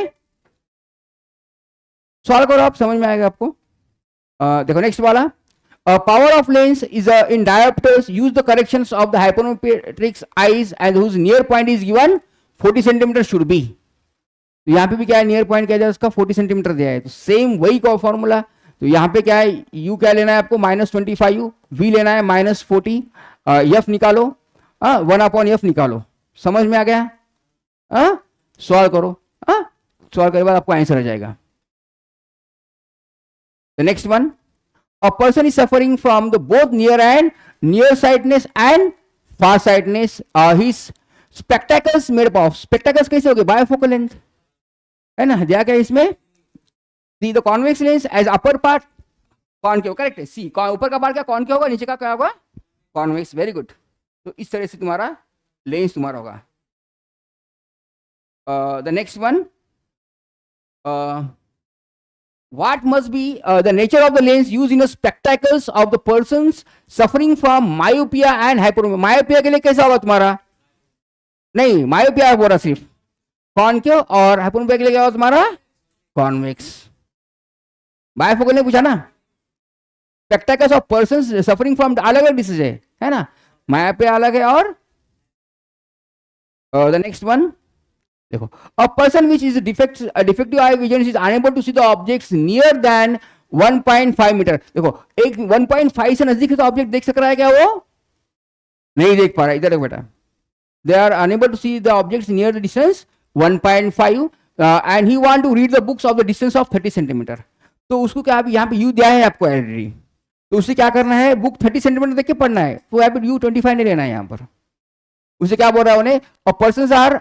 सॉल्व करो आप, समझ में आएगा आपको। देखो नेक्स्ट वाला, power of lens is in diopters, use the corrections of the hypermetric eyes and whose near point is given 40 centimetre should be, तो यहाँ पे भी क्या है नियर पॉइंट क्या है उसका 40 सेंटीमीटर दिया है, तो सेम वही का फॉर्मूला, तो यहाँ पे क्या है u क्या लेना है आपको -25, v लेना है -40, f निकालो 1 अपॉन एफ निकालो, समझ में आ गया, सॉल्व करो, सॉल्व करने के बाद आपको आंसर आ जाएगा। The next one, a person is suffering from the both nearsightedness and farsightedness. His spectacles made up of, spectacles कैसे हो गए bifocal length, है ना, दिया क्या इसमें, the convex lens as upper part concave, correct है, सी ऊपर का पार्ट क्या कॉनकेव होगा, नीचे का क्या होगा कॉन्वेक्स, वेरी गुड, तो इस तरह से तुम्हारा लेंस तुम्हारा होगा। The next one, what must be the nature of the lens used in the spectacles of the persons suffering from myopia and hyperemia? myopia के लिए कैसा होगा तुम्हारा? नहीं, myopia बोल रहा सिर्फ, कॉनकेव, और hyperemia के लिए क्या होगा तुम्हारा? कॉन्वेक्स. बायफोकल ने पूछा ना. Spectacles of persons suffering from अलग अलग डिसीज है ना. myopia अलग है, और द नेक्स्ट वन देखो, a person which is defective eye vision is unable to see the objects near than 1.5 metre. देखो, एक 1.5 से नजदीक है तो ऑब्जेक्ट देख सक रहा है क्या? वो नहीं देख पा रहा. इधर देखो बेटा, they are unable to see the objects near the distance 1.5 and he want to read the books of the distance of 30 centimetre. तो उसको क्या, यहाँ पे यू दिया है आपको ऑलरेडी, तो उसे क्या करना है? बुक 30 सेंटीमीटर देख के पढ़ना है, तो यहाँ पे यू 25 नहीं लेना है. यहाँ पर उसे क्या बोल रहा है उन्हें? और persons are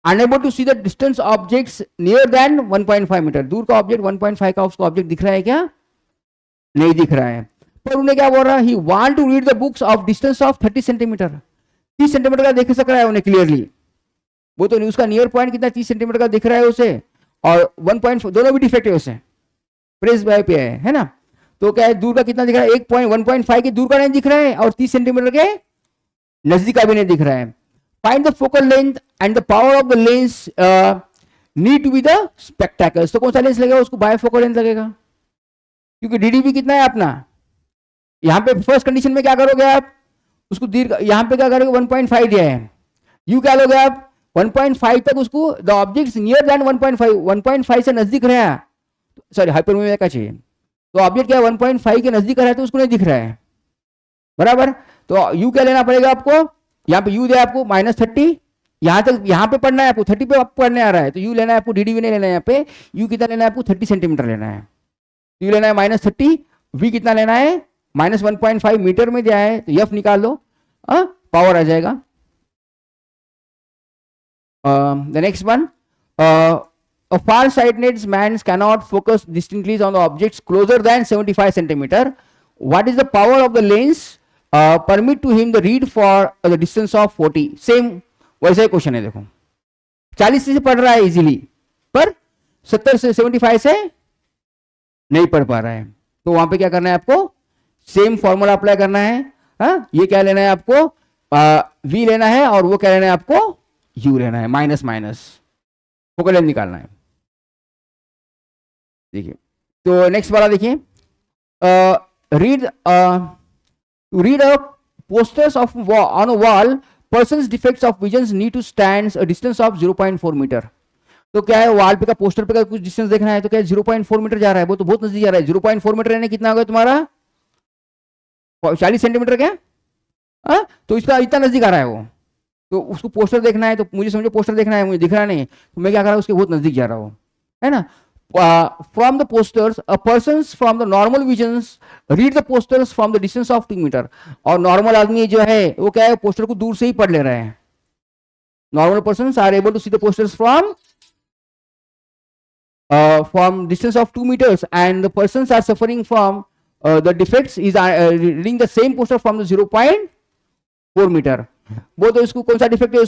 unable to see the distance objects near than 1.5 metre. दूर का ऑब्जेक्ट 1.5 का उसको ऑब्जेक्ट दिख रहा है क्या? नहीं दिख रहा है. पर उन्हें क्या बोल रहा है? He want to read the books of distance of 30 centimetre. 30 centimetre का देख सक रहा है उन्हें क्लियरली. वो तो उसका नियर पॉइंट कितना 30 सेंटीमीटर का दिख रहा है उसे, और 1.5 दोनों भी डिफेक्ट है उसे, प्रेस बाय पे है ना. तो क्या है, दूर का कितना दिख रहा है? 1.5 के दूर का नहीं दिख रहा है, और 30 सेंटीमीटर के नजदीक का भी नहीं दिख रहा है. Find the focal length and the power of the lens need to be the spectacles. तो कौन सा लेंस लगेगा? उसको बायफोकल लेंस लगेगा, क्योंकि डीडीबी कितना है अपना. यहाँ पे फर्स्ट कंडीशन में क्या करोगे आप? उसको दीर्घ, यहाँ पे क्या करोगे? 1.5 दिया है. यू क्या लोगे आप? 1.5 तक उसको, द ऑब्जेक्ट्स नियर देन 1.5 से नजदीक रहा, सॉरी हाइपरमेमिया का चाहिए. तो ऑब्जेक्ट क्या 1.5 के नजदीक रहा है तो उसको नहीं दिख रहा है, बराबर. तो यू क्या लेना पड़ेगा आपको? यहाँ पे यू दिया आपको -30, यहाँ तक, यहाँ पे पढ़ना है आपको 30 पे पढ़ने आ रहा है, तो यू लेना है आपको, डीडीवी नहीं लेना है. यहाँ पे यू कितना लेना है आपको? 30 सेंटीमीटर लेना है. यू लेना है -30, वी कितना लेना है? -1.5 मीटर में दिया है, तो एफ निकाल लो, पावर आ जाएगा. The next one, a far-sighted man cannot focus distinctly on the objects closer than 75 centimeter. What is the power of the lens permit to him the read for the distance of 40? Same वैसा ही क्वेश्चन है. देखो 40 से पढ़ रहा है इजीली, पर 70 से 75 से नहीं पढ़ पा रहा है. तो वहां पे क्या करना है आपको? सेम फॉर्मूला अप्लाई करना है. ये क्या लेना है आपको? वी लेना है, और वो क्या लेना है आपको? यू लेना है. माइनस माइनस फोकल लेंथ निकालना है. देखिए, तो नेक्स्ट वाला देखिए, read a posters of on a wall, person's defects of visions need to stand a distance of 0.4 metre. तो क्या है, वॉल पे का पोस्टर पे का कुछ डिस्टेंस देखना है, तो क्या 0.4 मीटर जा रहा है, वो तो बहुत नजदीक जा रहा है. 0.4 मीटर यानी कितना होगा तुम्हारा? 40 सेंटीमीटर क्या? तो इसका इतना नजदीक आ रहा है वो, तो उसको पोस्टर देखना है, तो मुझे समझो पोस्टर देखना है, मुझे दिख रहा नहीं, तो मैं क्या कर रहा हूँ? उसके बहुत नजदीक जा रहा हूँ, है ना. from the posters, a persons from the normal visions read the posters from the distance of 2 metre. और नॉर्मल आदमी जो है वो क्या है? पोस्टर को दूर से ही पढ़ ले रहे हैं. Normal persons are able to see the posters from distance of 2 meters, and the persons are suffering from the defects is reading the same poster from the 0.4 metre. वो तो इसको कौन सा डिफेक्ट है?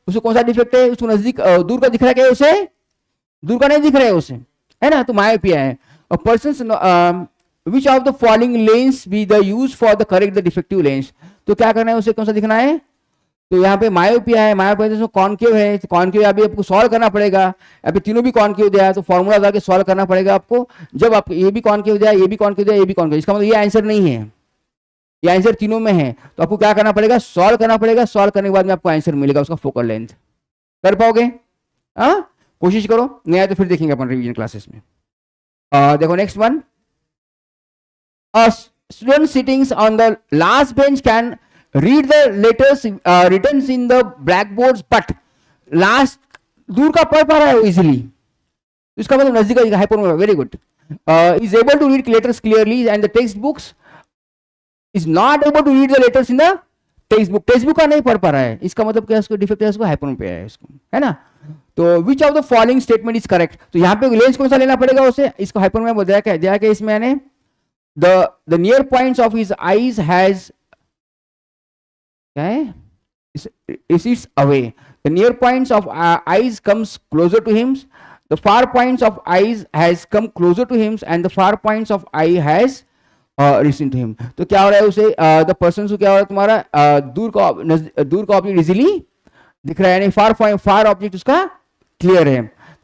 उसको कौन सा डिफेक्ट है? उसको नजदीक, दूर का दिख रहा है क्या उसे? दूर का नहीं दिख रहा है उसे, है ना. तो मायोपिया है. A person's which of the following lens be the use for the correct the defective lens? तो क्या करना है उसे? कौन सा दिखना है? तो यहाँ पे मायोपिया है, मायोपिया तो कॉनकेव है, तो कॉनकेव अभी आपको सॉल्व करना पड़ेगा. अभी तीनों भी कॉनकेव दिया है, तो फॉर्मूला लगा के सॉल्व करना पड़ेगा आपको. जब आप ये भी कॉनकेव दिया, ये भी कॉनकेव दिया, ये भी कॉनकेव, इसका मतलब ये आंसर नहीं है, ये आंसर तीनों में है. तो आपको क्या करना पड़ेगा? सॉल्व करना पड़ेगा. सॉल्व करने के बाद में आपको आंसर मिलेगा उसका फोकल लेंथ. कर पाओगे? कोशिश करो, नहीं आया तो फिर देखेंगे अपन रिवीजन क्लासेस में. देखो next one, student sitting on the last bench can read the letters written in the black board, but last दूर का पढ़ पा रहा है इजिली, इसका मतलब नजदीक का hypermetropia. Very good. Is able to read letters clearly and the text books is not able to read the letters in the text book. Text book का नहीं पढ़ पा रहा है, इसका मतलब क्या? इसको डिफेक्ट है, इसको हाइपरमेमिया है इसको, है ना. तो which of the following statement is correct? तो यहाँ पे लेंस कौन सा लेना पड़ेगा उसे? इसको हाइपरमेमिया बोल दिया क्या इसमें? यानी the near points of his eyes has, क्या है? It's away. The near points of eyes comes closer to him. the far points of eyes has come closer to him and the far points of eye has recent to him. तो क्या हो रहा है उसे the person को क्या हो रहा है तुम्हारा दूर का ऑब्जेक्ट इजीली दिख रहा है, यानी फार ऑब्जेक्ट उसका क्लियर है.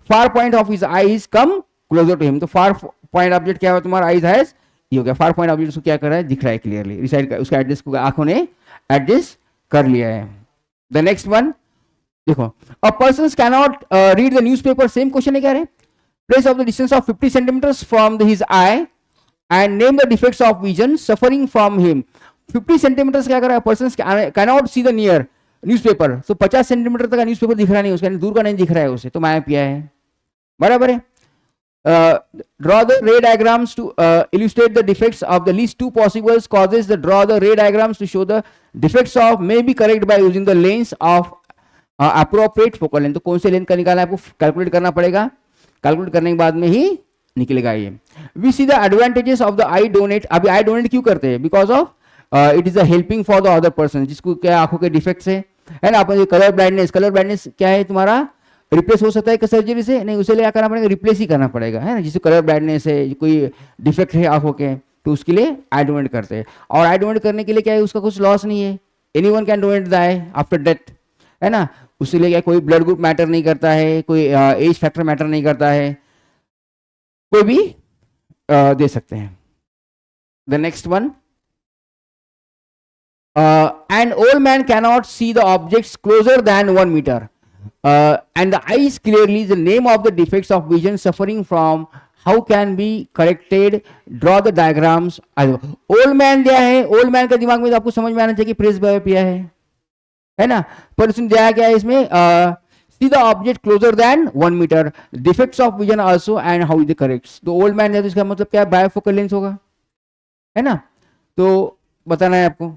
Far point of his eyes come closer to him, तो फार पॉइंट ऑब्जेक्ट क्या हुआ तुम्हारा आईज हैज, ये हो गया फार पॉइंट ऑब्जेक्ट उसको क्या कर रहा है, दिख रहा है क्लियरली, रिसाइड उसका एडजस्ट को आंखों ने एडजस्ट कर लिया है. द नेक्स्ट वन देखो, a person cannot read the newspaper, same question है क्या है, place of the distance of 50 centimetres from his eye and name the defects of vision suffering from him. 50 centimetres क्या कर रहा है, person cannot see the near newspaper, तो 50 सेंटीमीटर तक का न्यूज़पेपर दिख रहा नहीं उसका, दूर का नहीं दिख रहा है उसे, तो मायोपिया है. बराबर है. Draw the ray diagrams to illustrate the defects of the least two possible causes. Draw the ray diagrams to show the defects of may be corrected by using the lens of appropriate focal length. तो कौन से लेंथ का निकालना है आपको कैलकुलेट करना पड़ेगा, कैलकुलेट करने के बाद में ही निकलेगा ये. We see the advantages of the eye donate. अभी eye donate क्यों करते हैं, because of it is a helping for the other person, जिसको क्या आंखों के डिफेक्ट्स है ना. अपन कलर ब्लाइंडनेस क्या है तुम्हारा, रिप्लेस हो सकता है सर्जरी से, नहीं उसे क्या करना पड़ेगा, रिप्लेस ही करना पड़ेगा, है ना. जिससे कलर ब्लाइंडनेस है, कोई डिफेक्ट है आंखों के, तो उसके लिए आई डोनेट करते हैं. और आई डोनेट करने के लिए क्या है, उसका कुछ लॉस नहीं है, anyone can donate the I after death, है ना. उसके लिए क्या कोई ब्लड ग्रुप मैटर नहीं करता है, कोई एज फैक्टर मैटर नहीं करता है, कोई भी दे सकते हैं. The next one, an old man cannot see the objects closer than 1 meter. And the eyes clearly the name of the defects of vision suffering from, how can be corrected, draw the diagrams. Old man दिया है, ओल्ड मैन का दिमाग में तो आपको समझ में आना चाहिए प्रेसबायोपिया है ना. पर उसने दिया क्या है इसमें, see the object closer than 1 meter, defects of vision also and how it corrects. तो ओल्ड मैन है तो इसका मतलब क्या है, बायोफोकल लेंस होगा, है ना. तो बताना है आपको.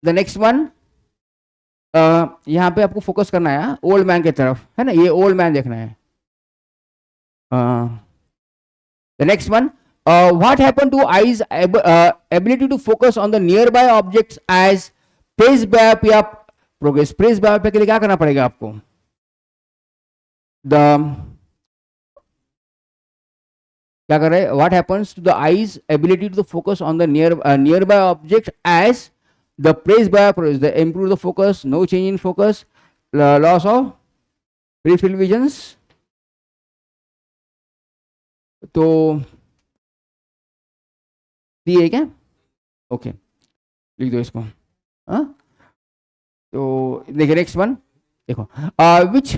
द नेक्स्ट वन, यहाँ पे आपको फोकस करना है ओल्ड मैन की तरफ, है ना, ये ओल्ड मैन देखना है. The next one, what happen to eyes ability to focus on the nearby objects as presbyopia progress. Presbyopia के लिए क्या करना पड़ेगा आपको, क्या कर रहे हैं, what happens to the eyes ability to focus on the nearby object as the presbyopias, the improve the focus, no change in focus, loss of peripheral visions. तो दिए क्या, ओके लिख दो इसको. हाँ तो देखिए नेक्स्ट वन देखो, which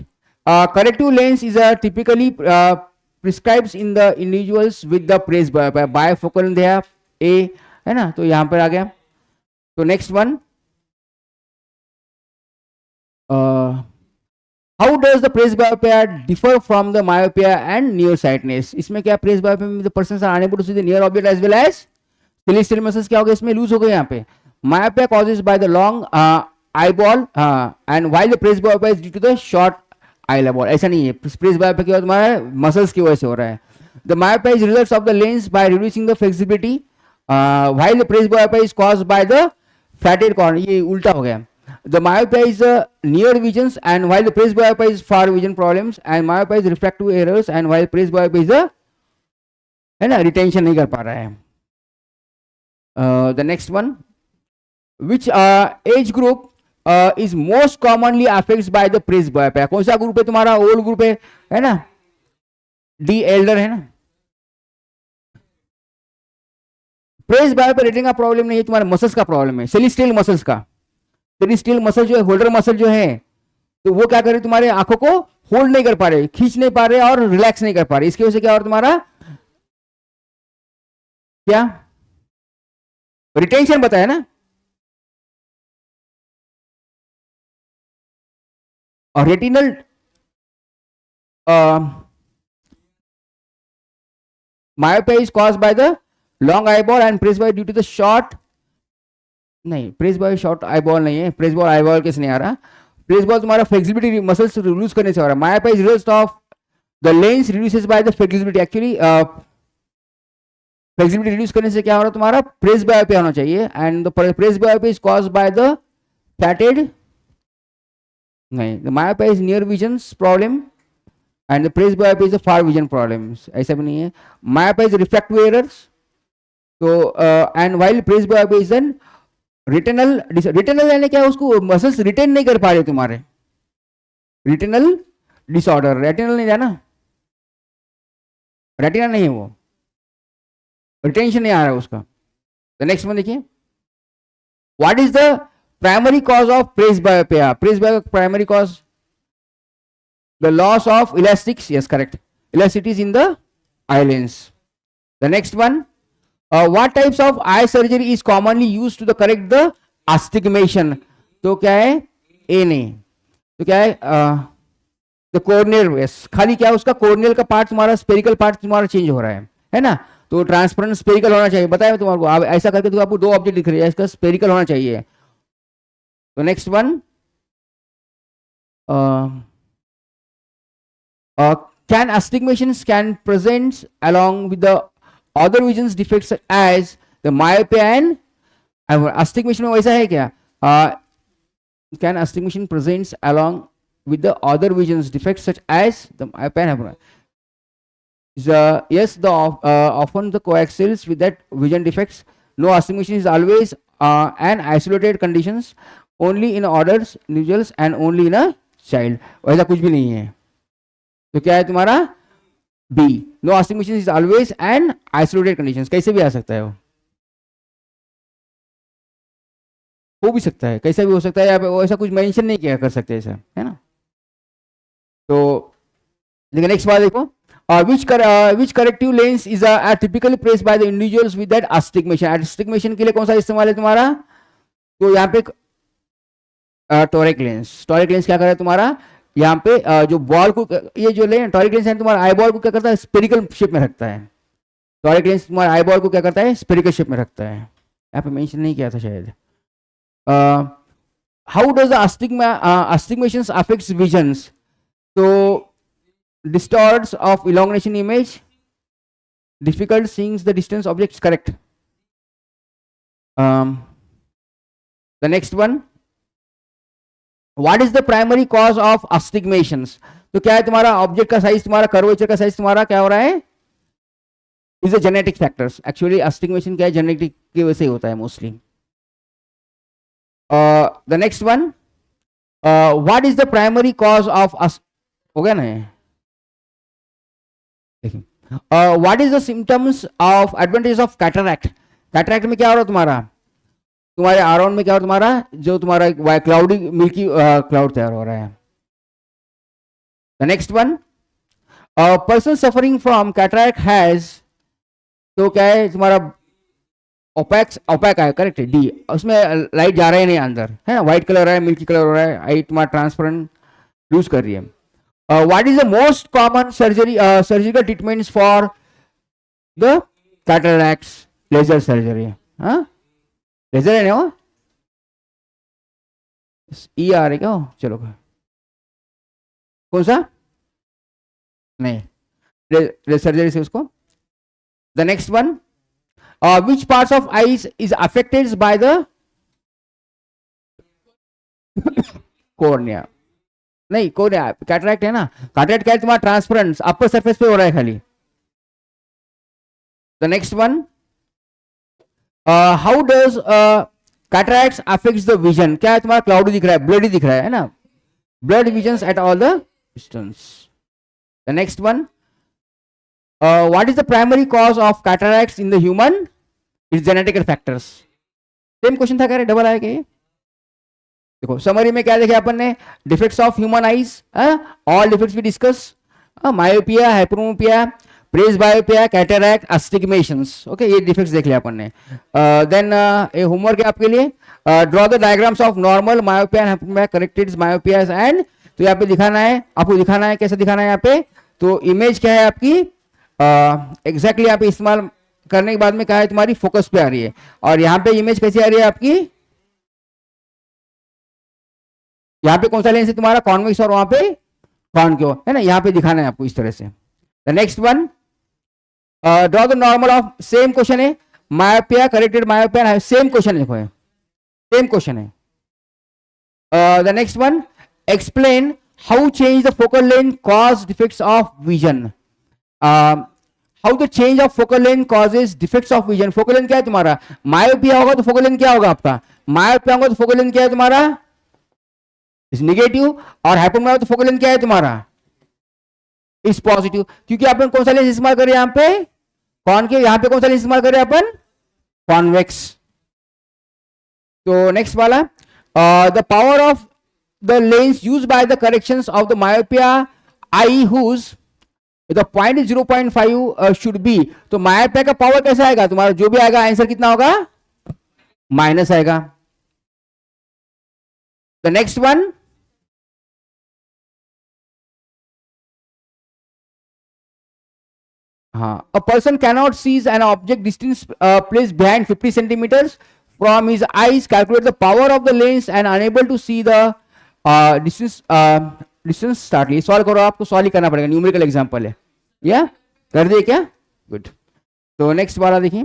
corrective lens is typically prescribed in the individuals with the presbyopia, bifocal there A, है ना. तो यहाँ पर आ गया. तो next one, how does the presbyopia differ from the myopia and near sightedness. इसमें क्या प्रेसबायोपिया में the person are unable to see the near object as well as celestial muscles क्या हो गए इसमें लूज हो गए यहाँ पे. Myopia causes by the long eyeball and while the presbyopia is due to the short eyeball. ऐसा नहीं है, प्रेसबायोपिया क्या तुम्हारा मसल्स की वजह से हो रहा है. The myopia is results of the lens by reducing the flexibility while the presbyopia is caused by the fetid corner. ये उल्टा हो गया. The myopia is near visions and while the presbyopia is far vision problems and myopia is refractive errors and while presbyopia is है ना रिटेंशन नहीं कर पा रहा है. The next one, which age group is most commonly affected by the presbyopia. कौन सा ग्रुप है तुम्हारा, ओल्ड ग्रुप है ना, डी एल्डर है ना. प्रेसबायोपिया रेटिना का प्रॉब्लम नहीं है, तुम्हारे मसल्स का प्रॉब्लम है, सेलेस्टियल मसल्स का. सेलेस्टियल मसल जो है, होल्डर मसल जो है, तो वो क्या कर रहे तुम्हारे आंखों को होल्ड नहीं कर पा रहे, खींच नहीं पा रहे और रिलैक्स नहीं कर पा रहे. इसकी वजह से क्या और तुम्हारा क्या रिटेंशन बताया ना. और retinal myopia is caused by the long eyeball and presbyopia due to the short, नहीं प्रेसबॉय शॉर्ट आईबॉल नहीं है, प्रेसबॉल आईबॉल कैसे नहीं आ रहा. प्रेसबॉल तुम्हारा फ्लेक्सिबिलिटी मसल्स रिड्यूस करने से हो रहा है. Myopia is result of the lens reduces by the flexibility. Actually flexibility reduce करने से क्या हो रहा है तुम्हारा प्रेसबायोपिया होना चाहिए. And the presbyopia is caused by the faded, नहीं the myopia is near visions problem and the presbyopia is a far vision problems, ऐसा भी नहीं है. myopia is refractive errors. तो and while presbyopia is an retinal. Retinal यानी क्या, उसको मसल्स रिटेन नहीं कर पा रहे तुम्हारे. रिटेनल डिसऑर्डर, रेटिनल नहीं जाना, रेटिना नहीं है वो, रिटेंशन नहीं आ रहा है उसका. द नेक्स्ट वन देखिए, what is the primary cause of presbyopia? presbyopia primary cause, the loss of elastics, yes correct, elasticities in the eye lens. The next one, what types of eye surgery is commonly used to the correct the astigmatation? तो क्या है, ए नहीं, तो क्या है, द कॉर्नियल, yes, खाली क्या है उसका, कॉर्नियल का पार्ट तुम्हारा, स्पेरिकल पार्ट तुम्हारा चेंज हो रहा है ना. तो ट्रांसपेरेंट स्पेरिकल होना चाहिए, बताया तुम्हारे को. आप ऐसा करके तो आपको दो ऑब्जेक्ट दिख रही है, इसका स्पेरिकल होना चाहिए. तो next one, can astigmations can present along with the other vision defects as the myopia and astigmation में वैसा है क्या, can astigmation presents along with the other vision defects such as the myopia and yes, the often the coaxials with that vision defects. No, astigmation is always an isolated conditions, only in adults, individuals and only in a child. वैसा कुछ भी नहीं है. तो क्या है तुम्हारा B, no astigmatation is always an isolated condition. कैसे भी आ सकता है, वो हो भी सकता है, कैसा भी हो सकता है, या वो ऐसा कुछ मेंशन नहीं किया कर सकते ऐसा, है ना. तो देखिए नेक्स्ट बात देखो, which corrective lens is typically placed by the individuals with that astigmation? astigmation के लिए कौन सा इस्तेमाल है तुम्हारा, तो यहाँ पे टोरिक लेंस. टोरिक लेंस क्या कर रहा है तुम्हारा, यहाँ पे जो बॉल को, ये जो लेंस टोरिक लेंस है तुम्हारा आई बॉल को क्या करता है, स्पेरिकल शेप में रखता है. टोरिक लेंस तुम्हारा आई बॉल को क्या करता है, स्पेरिकल शेप में रखता है. यहाँ पे मेंशन नहीं किया था शायद. How does astigmations affects visions? तो distorts of elongation image, difficult seeing the distance objects, correct. The next one, what is the primary cause of astigmatisms? तो क्या है तुम्हारा, ऑब्जेक्ट का साइज तुम्हारा, कर्वेचर का साइज तुम्हारा क्या हो रहा है, is a genetic factors. Actually astigmatism क्या है, जेनेटिक की वजह से होता है mostly. The next one, what is the primary cause of, हो गया ना, देखिए, what is the symptoms of advantage of cataract? Cataract में क्या हो रहा है तुम्हारा, तुम्हारे अराउंड में क्या हो तुम्हारा, जो तुम्हारा क्लाउडी मिल्की क्लाउड तैयार हो रहा है. The next one, person suffering from cataract has, तो क्या है तुम्हारा, ओपैक है, करेक्ट है, डी. उसमें लाइट जा रहा है नहीं अंदर, है ना, व्हाइट कलर है, मिल्की कलर हो रहा है, आई तुम्हारा ट्रांसपेरेंट यूज कर रही है. What is the most common surgical treatments for the cataracts? Laser surgery. हाँ, लेजर है ना वो, ई आ रही क्या हो, चलो कौन सा, नहीं सर्जरी से उसको. The next one, which parts of eyes is affected by the cornea? नहीं, कॉर्निया कैटरैक्ट है ना, कैटरैक्ट क्या है तुम्हारा, ट्रांसपेरेंट अपर सरफेस पे हो रहा है खाली. The next one, how does cataracts affects the vision? क्या है तुम्हारा, क्लाउडी दिख रहा है, ब्लडी दिख रहा है ना, blood visions at all the distance. The next one, what is the primary cause of cataracts in the human? It's genetical factors. Same question था, कह रहे डबल आया क्या? देखो समरी में क्या देखे अपन ने, defects of human eyes, all defects we discuss, myopia, hyperopia, presbyopia, cataract, astigmatisms. Okay, ये डिफेक्ट्स देख लिया अपन ने. देन ये होमवर्क है आपके लिए, draw the diagrams of normal myopia and hyperopia, corrected myopia and, तो यहाँ पे दिखाना है आपको, दिखाना है कैसे दिखाना है यहाँ पे. तो इमेज क्या है आपकी, एग्जैक्टली यहाँ पे इस्तेमाल करने के बाद में क्या है तुम्हारी, फोकस पे आ रही है. और यहाँ पे इमेज कैसी आ रही है आपकी, यहाँ पे कौन सा लेंस है तुम्हारा, कॉन्वेक्स, और वहां पे कॉनकेव, है ना, यहाँ पे दिखाना है आपको इस तरह से. The next one, draw the normal of, same question है, myopia, corrected myopia, same question देखो, सेम क्वेश्चन है. The next one, explain how change the focal length cause defects of vision. How the change of focal length causes defects of vision. Focal length क्या है तुम्हारा? मायोपिया होगा तो फोकल लेंथ क्या होगा आपका? मायोपिया होगा तो फोकल लेंथ क्या है तुम्हारा? Is negative. और हाइपोमेट्रिया होगा तो फोकल लेंथ क्या है तुम्हारा? Is positive. क्योंकि आपने कौन सा लेंस इस्तेमाल करे यहाँ पे? कॉनकेव. यहाँ पे कौन सा लेंस इस्तेमाल करे अपन? कॉन्वेक्स. तो नेक्स्ट वाला, the power of the lens used by the corrections of the myopia eye whose the point is 0.5 should be. तो myopia का पावर कैसा आएगा तुम्हारा? जो भी आएगा आंसर कितना होगा? माइनस आएगा. The next one, हाँ, a person cannot see an object distance placed behind 50 centimeters from his eyes. Calculate the power of the lens and unable to see the distance start. लिए सॉल्व करो. आपको सॉल्व ही करना पड़ेगा. न्यूमेरिकल एग्जांपल है. या कर दिए क्या? गुड. तो नेक्स्ट वाला देखिए.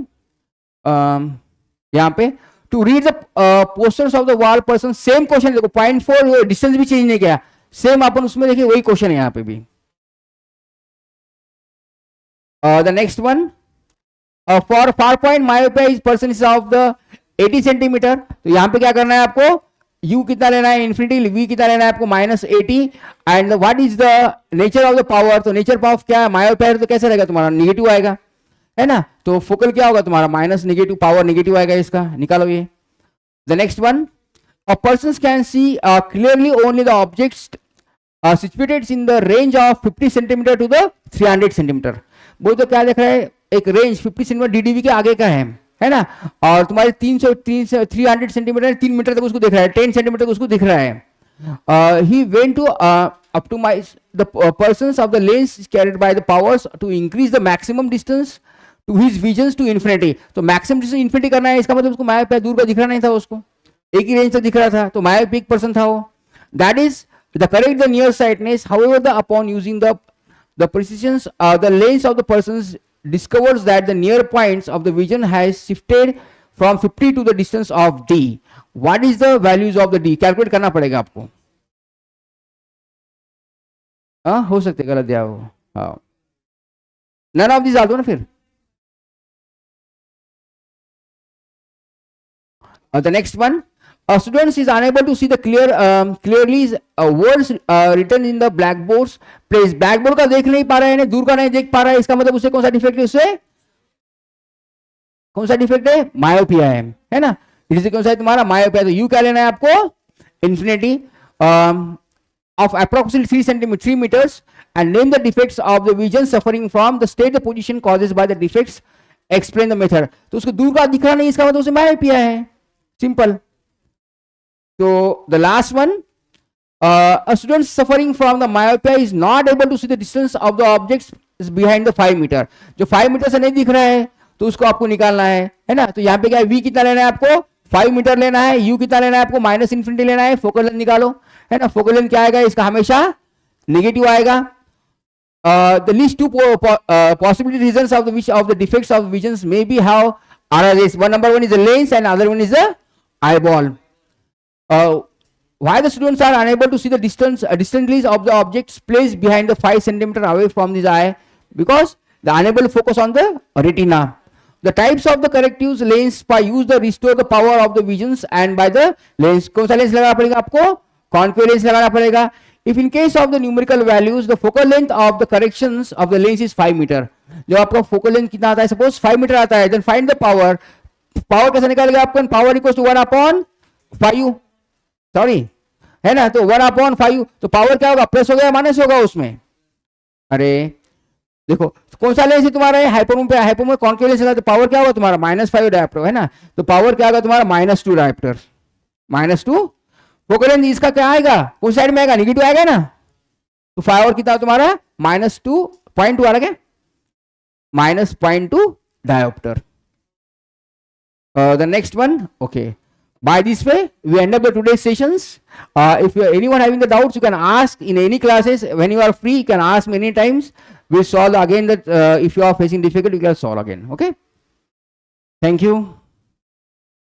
यहाँ पे to read the posters of the wall person. Same question देखो. 0.4 डिस्टेंस भी चेंज नहीं किया. सेम अपन उसमें देखिए वही क्वेश्चन है यहाँ पे भी. The next one, for far point myopia is person is of the 80 centimetre. तो यहाँ पे क्या करना है आपको? U कितना लेना है? इन्फिनिटी. V कितना लेना है आपको? -80. And what is the nature of the power? तो नेचर ऑफ क्या है? मायोपिया. तो कैसे रहेगा तुम्हारा? नेगेटिव आएगा, है ना. तो फोकल क्या होगा तुम्हारा? Minus negative. पावर नेगेटिव आएगा इसका. निकालो ये. The next one, a person can see clearly only the objects situated in the range of 50 centimetre to the 300 centimetre. वो तो क्या देख रहा है? एक रेंज 50 सेंटीमीटर DDV के आगे का है ना. और तुम्हारे 300 सेंटीमीटर 3 मीटर तक उसको दिख रहा है. 10 सेंटीमीटर तक उसको दिख रहा है. He went to optimize the persons of the lens carried by the powers to increase the maximum distance to his visions to infinity. तो maximum distance infinity करना है. इसका मतलब उसको मायोपिया दूर का दिख रहा नहीं था. उसको एक ही रेंज तक दिख रहा था. तो मायोपिक पर्सन था वो. That is the correct the nearsightedness. However, upon using the precisions the lens of the persons discovers that the near points of the vision has shifted from 50 to the distance of D. What is the values of the D? Calculate करना पड़ेगा आपको. हो सकते गलत दिया हो. हाँ, none of these डाल दो ना फिर. The next one, a student is unable to see the clearly words written in the blackboards place. blackboard का देख नहीं पा रहा है, दूर का नहीं देख पा रहा है. इसका मतलब उसे कौन सा डिफेक्ट है? उससे कौन सा डिफेक्ट है? मायोपिया है ना. इसे कौन सा है तुम्हारा? मायोपिया. तो यू क्या लेना है आपको? Infinity of approximately 3 meters and name the defects of the vision suffering from the state the position causes by the defects. Explain the method. तो उसको दूर का दिख रहा नहीं, इसका मतलब उसे मायोपिया है. Simple. So the last one, a student suffering from the myopia is not able to see the distance of the objects behind the 5 meter. जो 5 मीटर से नहीं दिख रहा है तो उसको आपको निकालना है ना. तो यहाँ पे क्या है? V कितना लेना है आपको? 5 मीटर लेना है. U कितना लेना है आपको? -इन्फिनिटी लेना है. फोकल लेंथ निकालो, है ना. फोकल लेंथ क्या आएगा? इसका हमेशा नेगेटिव आएगा. The least two possibility reasons of the defects of visions may be how are this. Number one is the lens and other one is the eyeball. Why the students are unable to see the distances of the objects placed behind the 5 centimeter away from his eye? Because they are unable to focus on the retina. The types of the correctives lens by use the restore the power of the visions and by the lens. कौन सा लेंस लगाना पड़ेगा आपको? कॉन्केव लेंस लगाना पड़ेगा. If in case of the numerical values, the focal length of the corrections of the lens is 5 meter. जब आपका focal length कितना आता है? Suppose 5 meter आता है. Then find the power. Power कैसे निकालेगा आपको? Power equals to 1/5. सॉरी, है ना. तो 1/5. तो पावर क्या होगा? प्लस होगा या माइनस होगा उसमें? अरे देखो कौन सा लेंस है तुम्हारा? हाइपोमून पे. हाइपोमून कॉन्केव लेंस है तो पावर क्या होगा तुम्हारा? -5 डायोप्टर, है ना. तो पावर क्या होगा तुम्हारा? -2 डायोप्टर. -2. फोकल लेंथ इसका क्या आएगा? कौन साइड में आएगा? नेगेटिव आएगा ना. तो पावर कितना तुम्हारा? -2.2 आ गया. -0.2 dioptre. The next one, okay. By this way, we end up the today's sessions. If anyone having the doubts, you can ask in any classes. When you are free, you can ask many times. We'll solve again that if you are facing difficulty, you can solve again. Okay. Thank you.